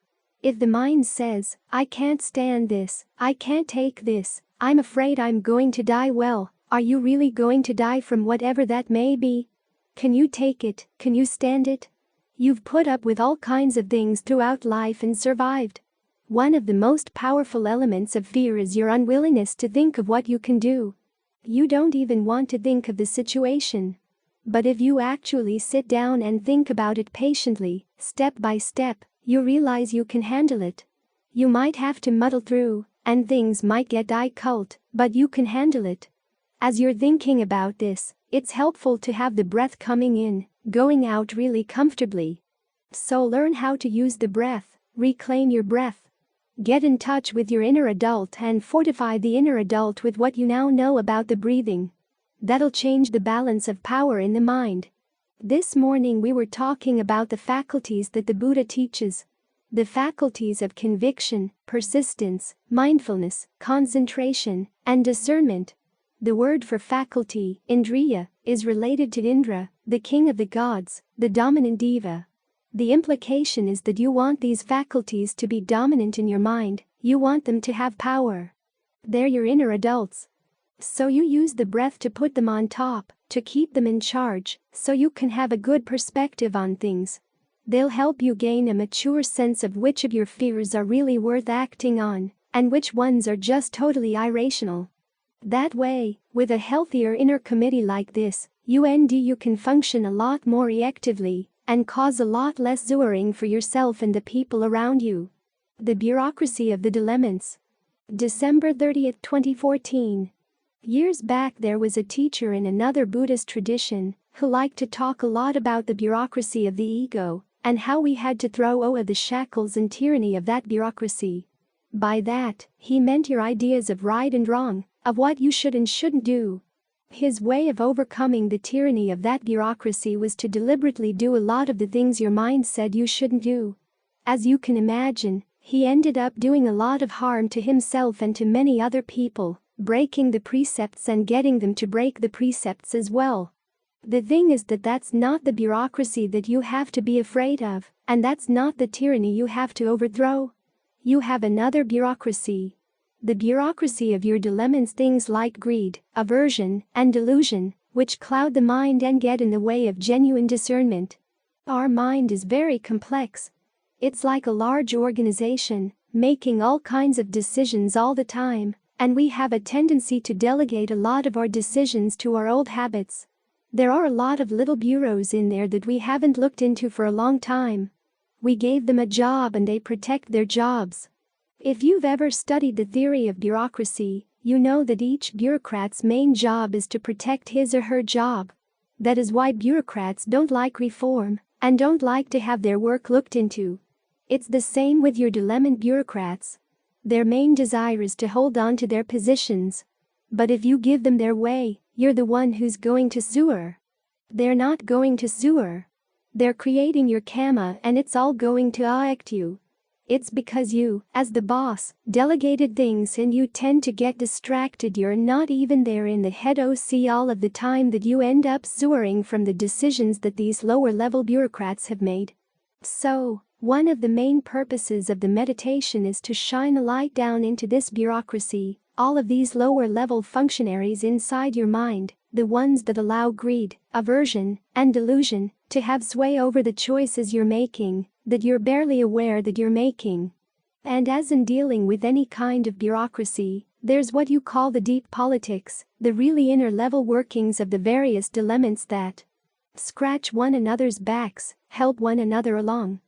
If the mind says, I can't stand this, I can't take this, I'm afraid I'm going to die, well, are you really going to die from whatever that may be? Can you take it? Can you stand it? You've put up with all kinds of things throughout life and survived. One of the most powerful elements of fear is your unwillingness to think of what you can do. You don't even want to think of the situation. But if you actually sit down and think about it patiently, step by step, you realize you can handle it. You might have to muddle through, and things might get difficult, but you can handle it. As you're thinking about this, it's helpful to have the breath coming in, going out really comfortably. So learn how to use the breath, reclaim your breath. Get in touch with your inner adult and fortify the inner adult with what you now know about the breathing. That'll change the balance of power in the mind. This morning we were talking about the faculties that the Buddha teaches. The faculties of conviction, persistence, mindfulness, concentration, and discernment. The word for faculty, indriya, is related to Indra, the king of the gods, the dominant deva. The implication is that you want these faculties to be dominant in your mind, you want them to have power. They're your inner adults. So you use the breath to put them on top, to keep them in charge, so you can have a good perspective on things. They'll help you gain a mature sense of which of your fears are really worth acting on, and which ones are just totally irrational. That way, with a healthier inner committee like this, you can function a lot more effectively and cause a lot less suffering for yourself and the people around you. The bureaucracy of the dilemmas. December 30, 2014. Years back there was a teacher in another Buddhist tradition who liked to talk a lot about the bureaucracy of the ego and how we had to throw away the shackles and tyranny of that bureaucracy. By that, he meant your ideas of right and wrong, of what you should and shouldn't do. His way of overcoming the tyranny of that bureaucracy was to deliberately do a lot of the things your mind said you shouldn't do. As you can imagine, he ended up doing a lot of harm to himself and to many other people, breaking the precepts and getting them to break the precepts as well. The thing is that that's not the bureaucracy that you have to be afraid of, and that's not the tyranny you have to overthrow. You have another bureaucracy. The bureaucracy of your dilemmas, things like greed, aversion, and delusion, which cloud the mind and get in the way of genuine discernment. Our mind is very complex. It's like a large organization, making all kinds of decisions all the time, and we have a tendency to delegate a lot of our decisions to our old habits. There are a lot of little bureaus in there that we haven't looked into for a long time. We gave them a job and they protect their jobs. If you've ever studied the theory of bureaucracy, you know that each bureaucrat's main job is to protect his or her job. That is why bureaucrats don't like reform and don't like to have their work looked into. It's the same with your dilemma bureaucrats. Their main desire is to hold on to their positions. But if you give them their way, you're the one who's going to suffer. They're not going to suffer. They're creating your karma and it's all going to affect you. It's because you, as the boss, delegated things and you tend to get distracted. You're not even there in the head all of the time that you end up suffering from the decisions that these lower level bureaucrats have made. So, one of the main purposes of the meditation is to shine a light down into this bureaucracy, all of these lower level functionaries inside your mind, the ones that allow greed, aversion, and delusion to have sway over the choices you're making, that you're barely aware that you're making. And as in dealing with any kind of bureaucracy, there's what you call the deep politics, the really inner level workings of the various dilemmas that scratch one another's backs, help one another along.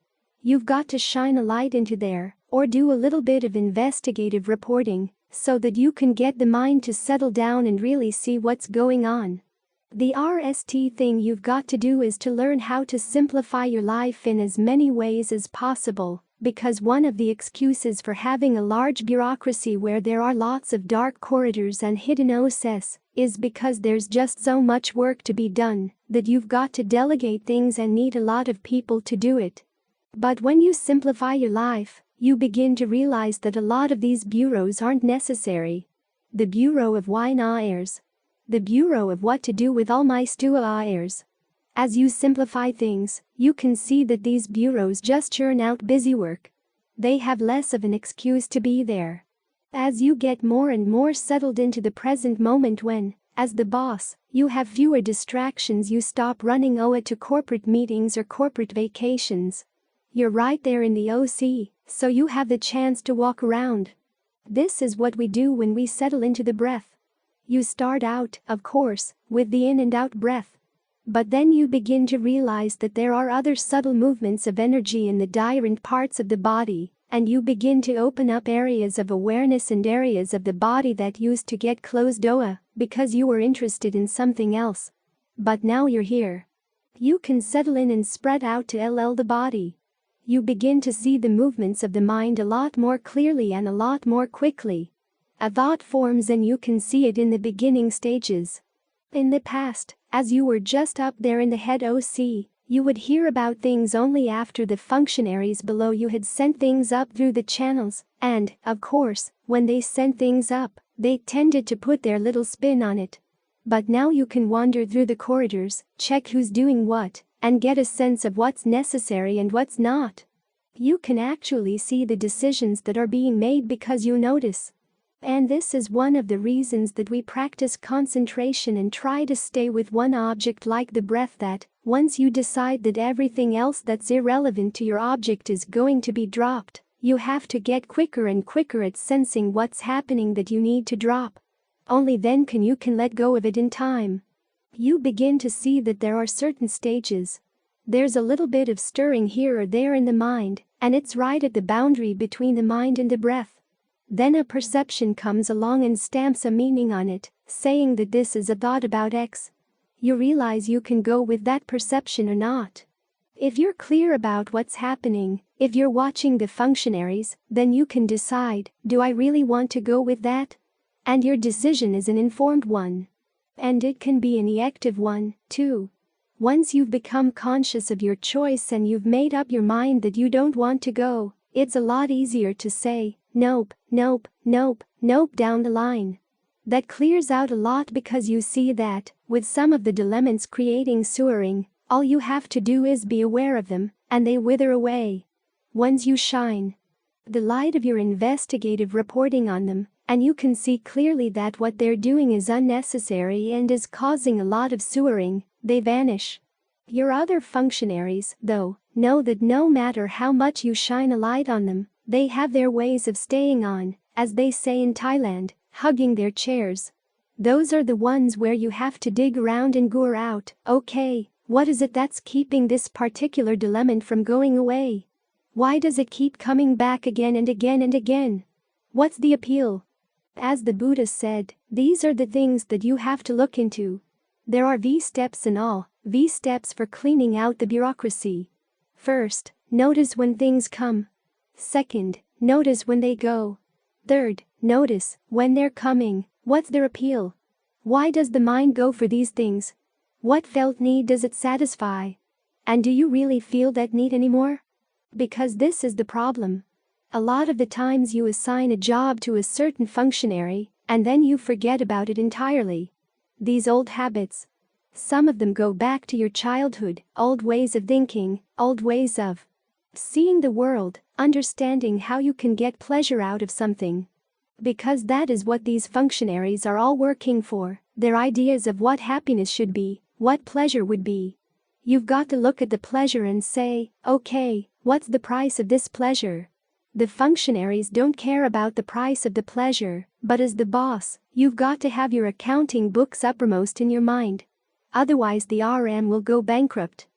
You've got to shine a light into there, or do a little bit of investigative reporting, so that you can get the mind to settle down and really see what's going on. The RST thing you've got to do is to learn how to simplify your life in as many ways as possible, because one of the excuses for having a large bureaucracy where there are lots of dark corridors and hidden OSS is because there's just so much work to be done that you've got to delegate things and need a lot of people to do it. But when you simplify your life, you begin to realize that a lot of these bureaus aren't necessary. The Bureau of Wine Airs. The Bureau of What to Do with All My Stew Airs. As you simplify things, you can see that these bureaus just churn out busy work. They have less of an excuse to be there. As you get more and more settled into the present moment when, as the boss, you have fewer distractions, you stop running to corporate meetings or corporate vacations. You're right there in the OC, so you have the chance to walk around. This is what we do when we settle into the breath. You start out, of course, with the in and out breath. But then you begin to realize that there are other subtle movements of energy in the different parts of the body, and you begin to open up areas of awareness and areas of the body that used to get closed because you were interested in something else. But now you're here. You can settle in and spread out to the body. You begin to see the movements of the mind a lot more clearly and a lot more quickly. A thought forms and you can see it in the beginning stages. In the past, as you were just up there in the head OC, you would hear about things only after the functionaries below you had sent things up through the channels, and, of course, when they sent things up, they tended to put their little spin on it. But now you can wander through the corridors, check who's doing what, and get a sense of what's necessary and what's not. You can actually see the decisions that are being made because you notice. And this is one of the reasons that we practice concentration and try to stay with one object like the breath, that, once you decide that everything else that's irrelevant to your object is going to be dropped, You have to get quicker and quicker at sensing what's happening that you need to drop. Only then can you let go of it in time. You begin to see that there are certain stages. There's a little bit of stirring here or there in the mind, and it's right at the boundary between the mind and the breath. Then a perception comes along and stamps a meaning on it, saying that this is a thought about X. You realize you can go with that perception or not. If you're clear about what's happening, if you're watching the functionaries, then you can decide, do I really want to go with that? And your decision is an informed one. And it can be an active one, too. Once you've become conscious of your choice and you've made up your mind that you don't want to go, it's a lot easier to say, nope, nope, nope, nope down the line. That clears out a lot because you see that, with some of the dilemmas creating suffering, all you have to do is be aware of them, and they wither away. Once you shine the light of your investigative reporting on them, and you can see clearly that what they're doing is unnecessary and is causing a lot of suffering, they vanish. Your other functionaries, though, know that no matter how much you shine a light on them, they have their ways of staying on, as they say in Thailand, hugging their chairs. Those are the ones where you have to dig around and gore out, okay, what is it that's keeping this particular dilemma from going away? Why does it keep coming back again and again and again? What's the appeal? As the Buddha said, these are the things that you have to look into. There are V steps in all, V steps for cleaning out the bureaucracy. First, notice when things come. Second, notice when they go. Third, notice when they're coming, what's their appeal? Why does the mind go for these things? What felt need does it satisfy? And do you really feel that need anymore? Because this is the problem. A lot of the times you assign a job to a certain functionary, and then you forget about it entirely. These old habits. Some of them go back to your childhood, old ways of thinking, old ways of seeing the world, understanding how you can get pleasure out of something. Because that is what these functionaries are all working for, their ideas of what happiness should be, what pleasure would be. You've got to look at the pleasure and say, okay, what's the price of this pleasure? The functionaries don't care about the price of the pleasure, but as the boss, you've got to have your accounting books uppermost in your mind. Otherwise the RM will go bankrupt.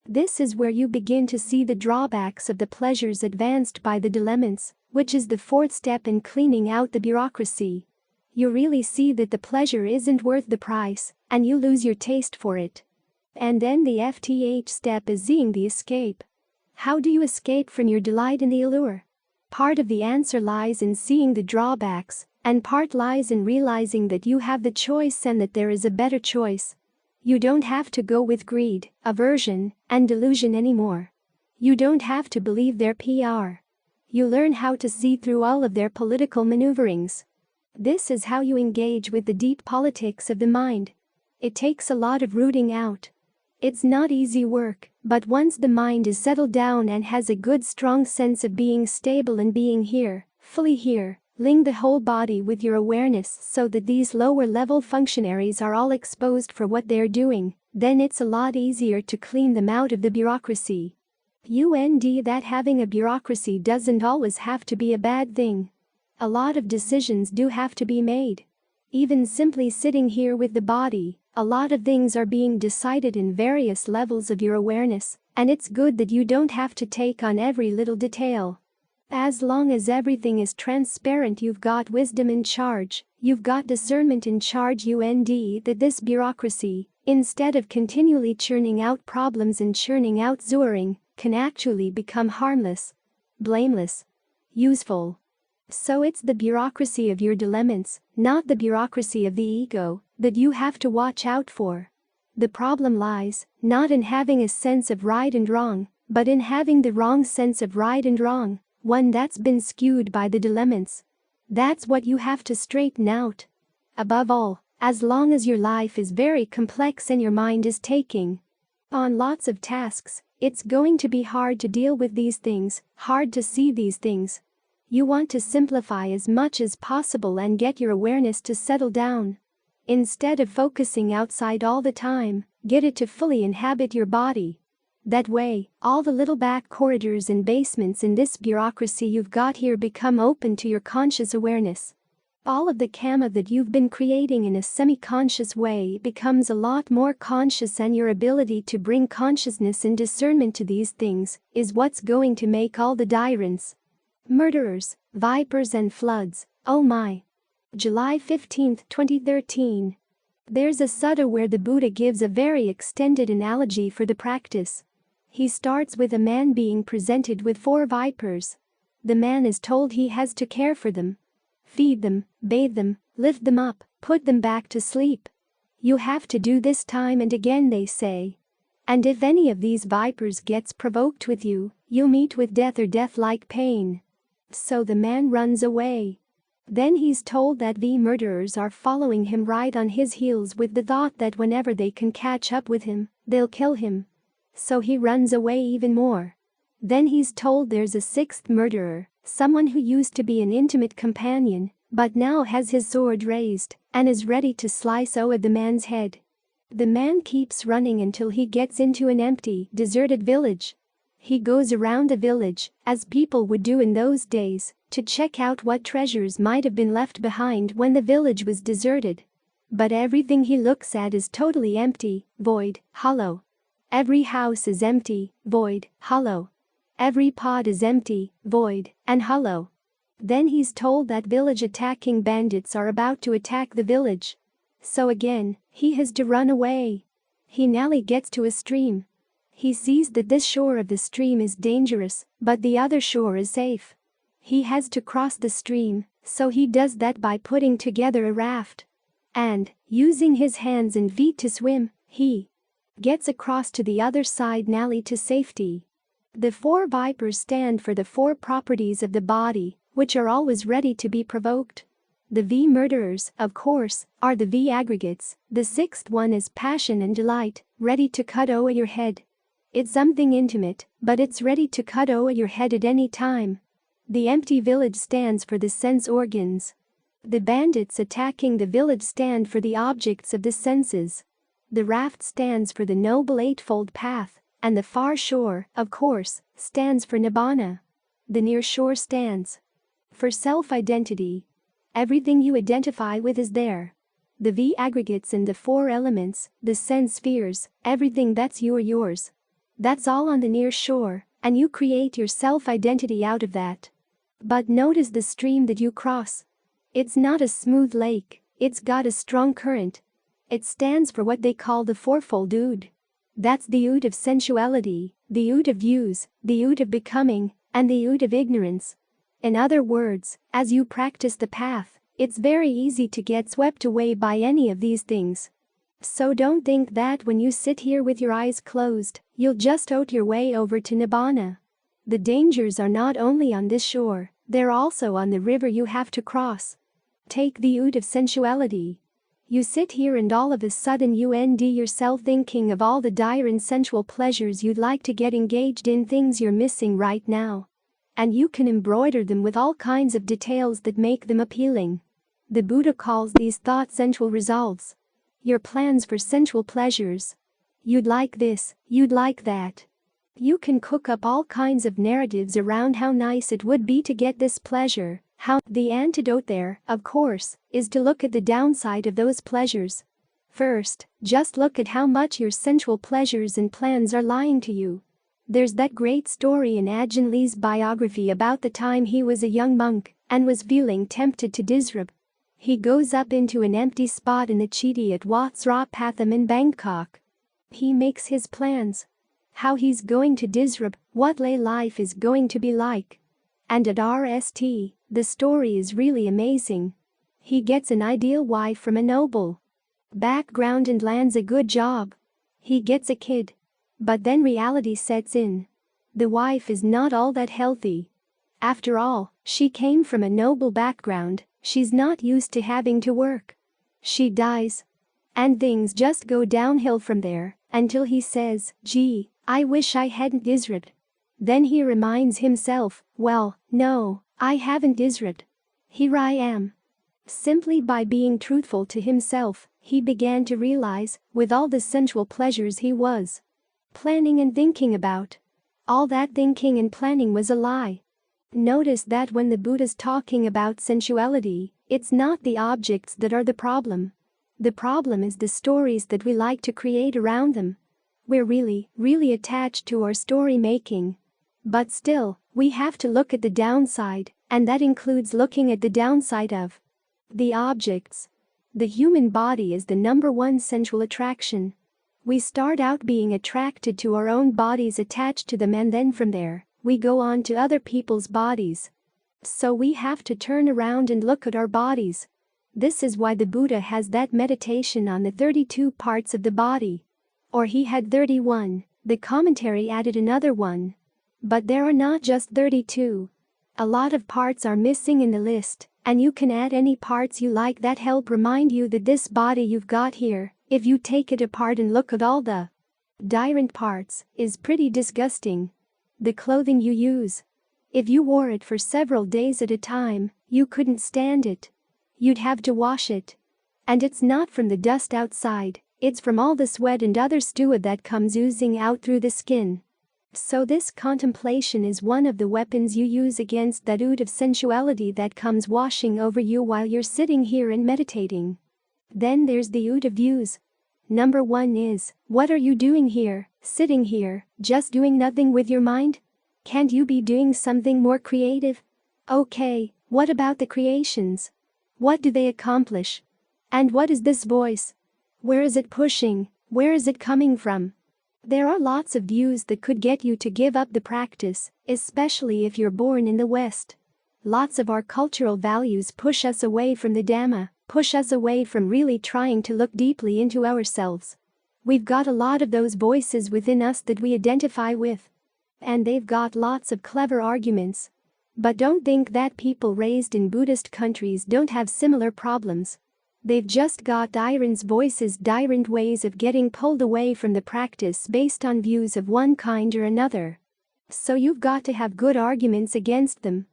This is where you begin to see the drawbacks of the pleasures advanced by the dilemmas, which is the fourth step in cleaning out the bureaucracy. You really see that the pleasure isn't worth the price, and you lose your taste for it. And then the FTH step is seeing the escape. How do you escape from your delight in the allure? Part of the answer lies in seeing the drawbacks, and part lies in realizing that you have the choice and that there is a better choice. You don't have to go with greed, aversion, and delusion anymore. You don't have to believe their PR. You learn how to see through all of their political maneuverings. This is how you engage with the deep politics of the mind. It takes a lot of rooting out. It's not easy work, but once the mind is settled down and has a good strong sense of being stable and being here, fully here, link the whole body with your awareness so that these lower level functionaries are all exposed for what they're doing, then it's a lot easier to clean them out of the bureaucracy. That having a bureaucracy doesn't always have to be a bad thing. A lot of decisions do have to be made. Even simply sitting here with the body, a lot of things are being decided in various levels of your awareness, and it's good that you don't have to take on every little detail. As long as everything is transparent, you've got wisdom in charge, you've got discernment in charge. That this bureaucracy, instead of continually churning out problems and churning out suffering, can actually become harmless, blameless, useful. So it's the bureaucracy of your dilemmas, not the bureaucracy of the ego, that you have to watch out for. The problem lies, not in having a sense of right and wrong, but in having the wrong sense of right and wrong, one that's been skewed by the dilemmas. That's what you have to straighten out. Above all, as long as your life is very complex and your mind is taking on lots of tasks, it's going to be hard to deal with these things, hard to see these things. You want to simplify as much as possible and get your awareness to settle down. Instead of focusing outside all the time, get it to fully inhabit your body. That way, all the little back corridors and basements in this bureaucracy you've got here become open to your conscious awareness. All of the karma that you've been creating in a semi-conscious way becomes a lot more conscious, and your ability to bring consciousness and discernment to these things is what's going to make all the tyrants, murderers, vipers and floods, oh my. July 15, 2013. There's a sutta where the Buddha gives a very extended analogy for the practice. He starts with a man being presented with 4 vipers. The man is told he has to care for them, feed them, bathe them, lift them up, put them back to sleep. You have to do this time and again, they say. And if any of these vipers gets provoked with you, you'll meet with death or death-like pain. So the man runs away. Then he's told that the murderers are following him right on his heels with the thought that whenever they can catch up with him, they'll kill him. So he runs away even more. Then he's told there's a 6th murderer, someone who used to be an intimate companion, but now has his sword raised and is ready to slice the man's head. The man keeps running until he gets into an empty, deserted village. He goes around the village, as people would do in those days, to check out what treasures might have been left behind when the village was deserted. But everything he looks at is totally empty, void, hollow. Every house is empty, void, hollow. Every pot is empty, void, and hollow. Then he's told that village attacking bandits are about to attack the village. So again, he has to run away. He nearly gets to a stream. He sees that this shore of the stream is dangerous, but the other shore is safe. He has to cross the stream, so he does that by putting together a raft. And, using his hands and feet to swim, he gets across to the other side nearly to safety. The 4 vipers stand for the 4 properties of the body, which are always ready to be provoked. The V murderers, of course, are the V aggregates. The 6th one is passion and delight, ready to cut your head. It's something intimate, but it's ready to cut your head at any time. The empty village stands for the sense organs. The bandits attacking the village stand for the objects of the senses. The raft stands for the Noble Eightfold Path, and the far shore, of course, stands for Nibbana. The near shore stands for self-identity. Everything you identify with is there. The V aggregates and the 4 elements, the sense spheres, everything that's yours. That's all on the near shore, and you create your self-identity out of that. But notice the stream that you cross. It's not a smooth lake, it's got a strong current. It stands for what they call the fourfold ood. That's the ood of sensuality, the ood of views, the ood of becoming, and the ood of ignorance. In other words, as you practice the path, it's very easy to get swept away by any of these things. So don't think that when you sit here with your eyes closed, you'll just oat your way over to Nibbana. The dangers are not only on this shore, they're also on the river you have to cross. Take the ood of sensuality. You sit here and all of a sudden you find yourself thinking of all the dire and sensual pleasures you'd like to get engaged in, things you're missing right now. And you can embroider them with all kinds of details that make them appealing. The Buddha calls these thoughts sensual results. Your plans for sensual pleasures. You'd like this, you'd like that. You can cook up all kinds of narratives around how nice it would be to get this pleasure. How the antidote there, of course, is to look at the downside of those pleasures. First, just look at how much your sensual pleasures and plans are lying to you. There's that great story in Ajahn Lee's biography about the time he was a young monk and was feeling tempted to disrobe. He goes up into an empty spot in the Chiti at Wat Sra Patham in Bangkok. He makes his plans. How he's going to disrobe, what lay life is going to be like. And at RST, the story is really amazing. He gets an ideal wife from a noble background and lands a good job. He gets a kid. But then reality sets in. The wife is not all that healthy. After all, she came from a noble background, she's not used to having to work. She dies. And things just go downhill from there, until he says, "Gee, I wish I hadn't disrobed." Then he reminds himself, well, no, I haven't disrobed. Here I am. Simply by being truthful to himself, he began to realize, with all the sensual pleasures he was planning and thinking about. All that thinking and planning was a lie. Notice that when the Buddha's talking about sensuality, it's not the objects that are the problem. The problem is the stories that we like to create around them. We're really attached to our story making. But still, we have to look at the downside, and that includes looking at the downside of the objects. The human body is the number one sensual attraction. We start out being attracted to our own bodies, attached to them, and then from there, we go on to other people's bodies. So we have to turn around and look at our bodies. This is why the Buddha has that meditation on the 32 parts of the body. Or he had 31, the commentary added another one. But there are not just 32. A lot of parts are missing in the list, and you can add any parts you like that help remind you that this body you've got here, if you take it apart and look at all the different parts, is pretty disgusting. The clothing you use. If you wore it for several days at a time, you couldn't stand it. You'd have to wash it. And it's not from the dust outside, it's from all the sweat and other stew that comes oozing out through the skin. So this contemplation is one of the weapons you use against that ood of sensuality that comes washing over you while you're sitting here and meditating. Then there's the ood of views. Number 1 is, what are you doing here, sitting here, just doing nothing with your mind? Can't you be doing something more creative? Okay, what about the creations? What do they accomplish? And what is this voice? Where is it pushing? Where is it coming from? There are lots of views that could get you to give up the practice, especially if you're born in the West. Lots of our cultural values push us away from the Dhamma, push us away from really trying to look deeply into ourselves. We've got a lot of those voices within us that we identify with. And they've got lots of clever arguments. But don't think that people raised in Buddhist countries don't have similar problems. They've just got different voices, different ways of getting pulled away from the practice based on views of one kind or another. So you've got to have good arguments against them.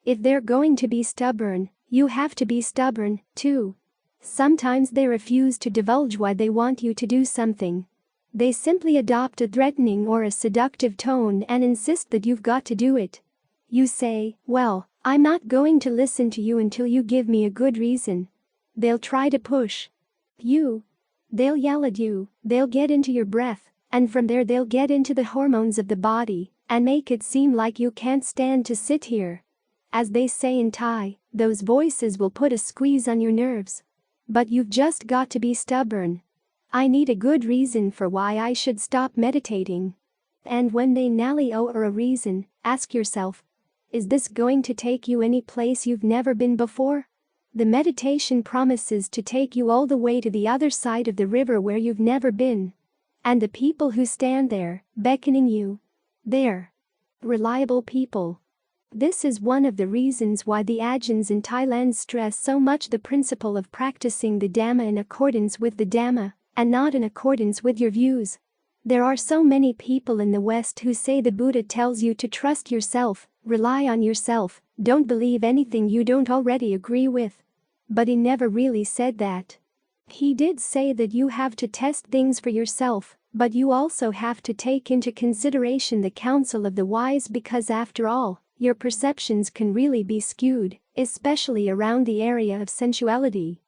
If they're going to be stubborn, you have to be stubborn, too. Sometimes they refuse to divulge why they want you to do something. They simply adopt a threatening or a seductive tone and insist that you've got to do it. You say, well, I'm not going to listen to you until you give me a good reason. They'll try to push you. They'll yell at you, they'll get into your breath, and from there they'll get into the hormones of the body and make it seem like you can't stand to sit here. As they say in Thai, those voices will put a squeeze on your nerves. But you've just got to be stubborn. I need a good reason for why I should stop meditating. And when they nally or a reason, ask yourself, is this going to take you any place you've never been before? The meditation promises to take you all the way to the other side of the river where you've never been. And the people who stand there, beckoning you, they're reliable people. This is one of the reasons why the Ajahns in Thailand stress so much the principle of practicing the Dhamma in accordance with the Dhamma, and not in accordance with your views. There are so many people in the West who say the Buddha tells you to trust yourself, rely on yourself, don't believe anything you don't already agree with. But he never really said that. He did say that you have to test things for yourself, but you also have to take into consideration the counsel of the wise, because after all, your perceptions can really be skewed, especially around the area of sensuality.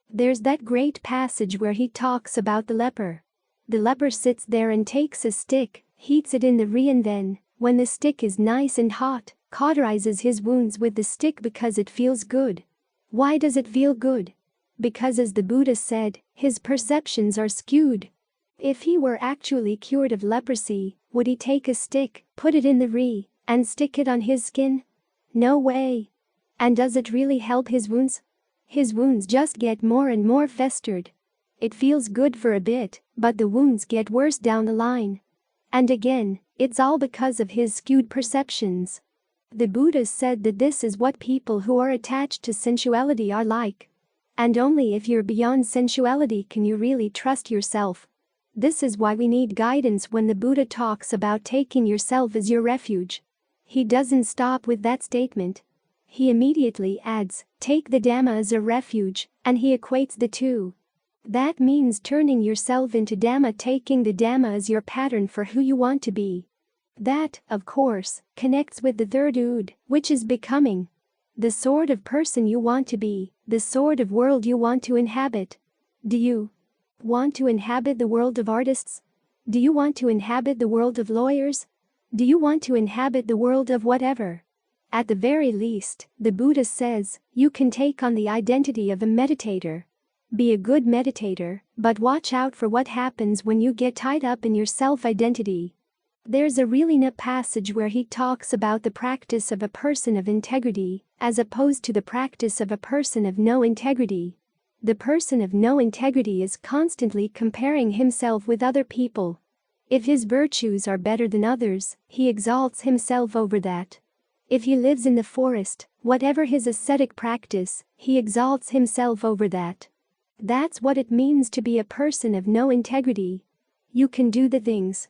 There's that great passage where he talks about the leper. The leper sits there and takes a stick, heats it in the re, and then, when the stick is nice and hot, cauterizes his wounds with the stick because it feels good. Why does it feel good? Because, as the Buddha said, his perceptions are skewed. If he were actually cured of leprosy, would he take a stick, put it in the re, and stick it on his skin? No way. And does it really help his wounds? His wounds just get more and more festered. It feels good for a bit, but the wounds get worse down the line. And again, it's all because of his skewed perceptions. The Buddha said that this is what people who are attached to sensuality are like. And only if you're beyond sensuality can you really trust yourself. This is why we need guidance when the Buddha talks about taking yourself as your refuge. He doesn't stop with that statement. He immediately adds, take the Dhamma as a refuge, and he equates the two. That means turning yourself into Dhamma, taking the Dhamma as your pattern for who you want to be. That, of course, connects with the third ood, which is becoming. The sort of person you want to be, the sort of world you want to inhabit. Do you want to inhabit the world of artists? Do you want to inhabit the world of lawyers? Do you want to inhabit the world of whatever? At the very least, the Buddha says, you can take on the identity of a meditator. Be a good meditator, but watch out for what happens when you get tied up in your self-identity. There's a really neat passage where he talks about the practice of a person of integrity, as opposed to the practice of a person of no integrity. The person of no integrity is constantly comparing himself with other people. If his virtues are better than others, he exalts himself over that. If he lives in the forest, whatever his ascetic practice, he exalts himself over that. That's what it means to be a person of no integrity. You can do the things.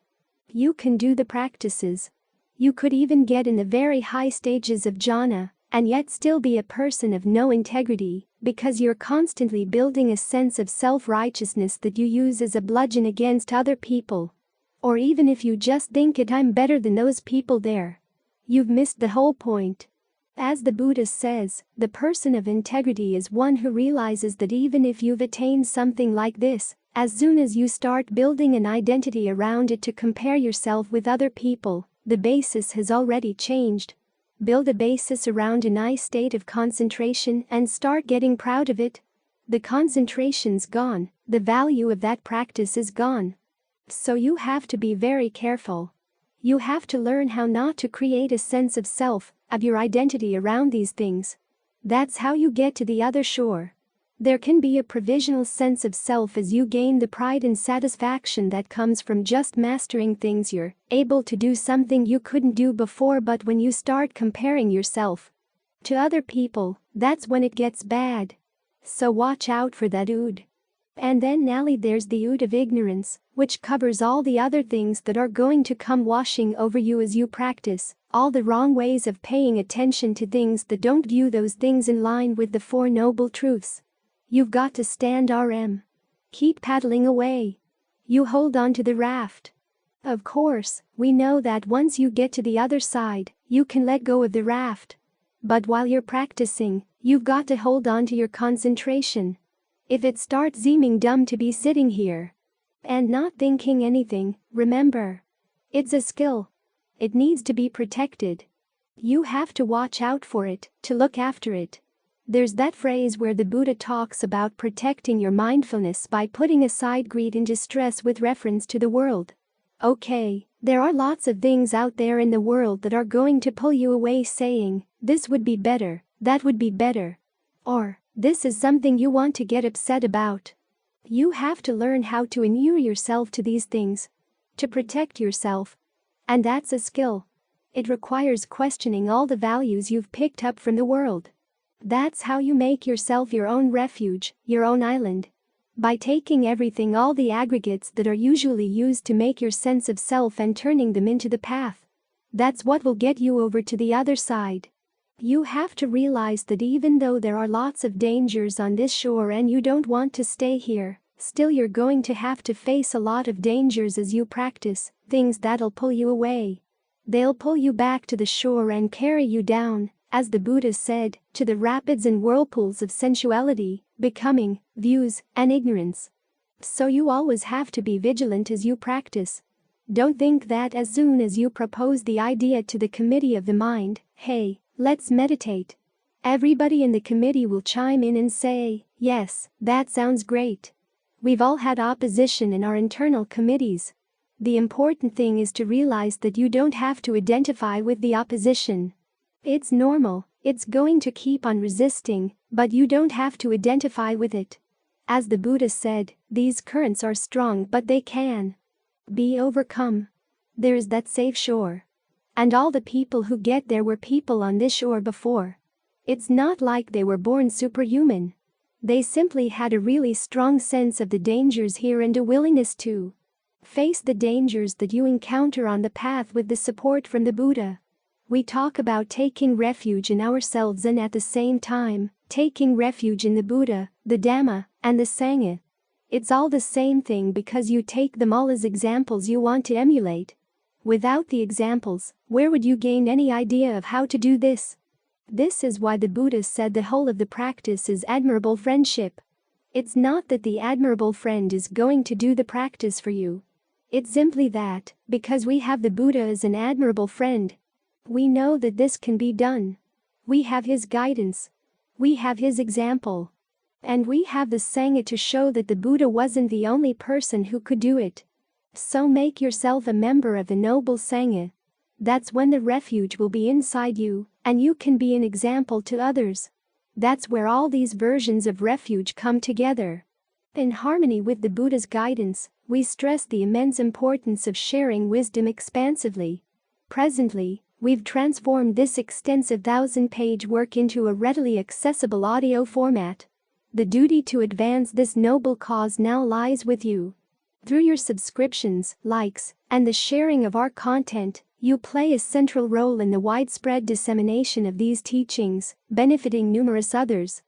You can do the practices. You could even get in the very high stages of jhana, and yet still be a person of no integrity, because you're constantly building a sense of self-righteousness that you use as a bludgeon against other people. Or even if you just think it, I'm better than those people there. You've missed the whole point. As the Buddha says, the person of integrity is one who realizes that even if you've attained something like this, as soon as you start building an identity around it to compare yourself with other people, the basis has already changed. Build a basis around a nice state of concentration and start getting proud of it. The concentration's gone, the value of that practice is gone. So you have to be very careful. You have to learn how not to create a sense of self, of your identity around these things. That's how you get to the other shore. There can be a provisional sense of self as you gain the pride and satisfaction that comes from just mastering things. You're able to do something you couldn't do before, but when you start comparing yourself to other people, that's when it gets bad. So watch out for that ood. And then Nally, there's the ood of ignorance, which covers all the other things that are going to come washing over you as you practice, all the wrong ways of paying attention to things that don't view those things in line with the Four Noble Truths. You've got to stand RM. Keep paddling away. You hold on to the raft. Of course, we know that once you get to the other side, you can let go of the raft. But while you're practicing, you've got to hold on to your concentration. If it starts seeming dumb to be sitting here and not thinking anything, remember, it's a skill. It needs to be protected. You have to watch out for it, to look after it. There's that phrase where the Buddha talks about protecting your mindfulness by putting aside greed and distress with reference to the world. Okay, there are lots of things out there in the world that are going to pull you away, saying, this would be better, that would be better. Or, this is something you want to get upset about. You have to learn how to inure yourself to these things. To protect yourself. And that's a skill. It requires questioning all the values you've picked up from the world. That's how you make yourself your own refuge, your own island. By taking everything, all the aggregates that are usually used to make your sense of self, and turning them into the path. That's what will get you over to the other side. You have to realize that even though there are lots of dangers on this shore and you don't want to stay here, still you're going to have to face a lot of dangers as you practice, things that'll pull you away. They'll pull you back to the shore and carry you down, as the Buddha said, to the rapids and whirlpools of sensuality, becoming, views, and ignorance. So you always have to be vigilant as you practice. Don't think that as soon as you propose the idea to the committee of the mind, hey, let's meditate, everybody in the committee will chime in and say, yes, that sounds great. We've all had opposition in our internal committees. The important thing is to realize that you don't have to identify with the opposition. It's normal, it's going to keep on resisting, but you don't have to identify with it. As the Buddha said, these currents are strong, but they can be overcome. There's that safe shore. And all the people who get there were people on this shore before. It's not like they were born superhuman. They simply had a really strong sense of the dangers here and a willingness to face the dangers that you encounter on the path with the support from the Buddha. We talk about taking refuge in ourselves and at the same time, taking refuge in the Buddha, the Dhamma, and the Sangha. It's all the same thing because you take them all as examples you want to emulate. Without the examples, where would you gain any idea of how to do this? This is why the Buddha said the whole of the practice is admirable friendship. It's not that the admirable friend is going to do the practice for you. It's simply that, because we have the Buddha as an admirable friend, we know that this can be done. We have his guidance. We have his example. And we have the Sangha to show that the Buddha wasn't the only person who could do it. So make yourself a member of the noble Sangha. That's when the refuge will be inside you, and you can be an example to others. That's where all these versions of refuge come together. In harmony with the Buddha's guidance, we stress the immense importance of sharing wisdom expansively. Presently, we've transformed this extensive 1,000-page work into a readily accessible audio format. The duty to advance this noble cause now lies with you. Through your subscriptions, likes, and the sharing of our content, you play a central role in the widespread dissemination of these teachings, benefiting numerous others.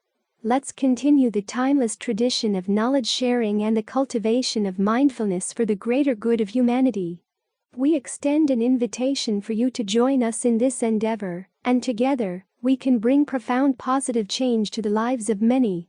Let's continue the timeless tradition of knowledge sharing and the cultivation of mindfulness for the greater good of humanity. We extend an invitation for you to join us in this endeavor, and together, we can bring profound positive change to the lives of many.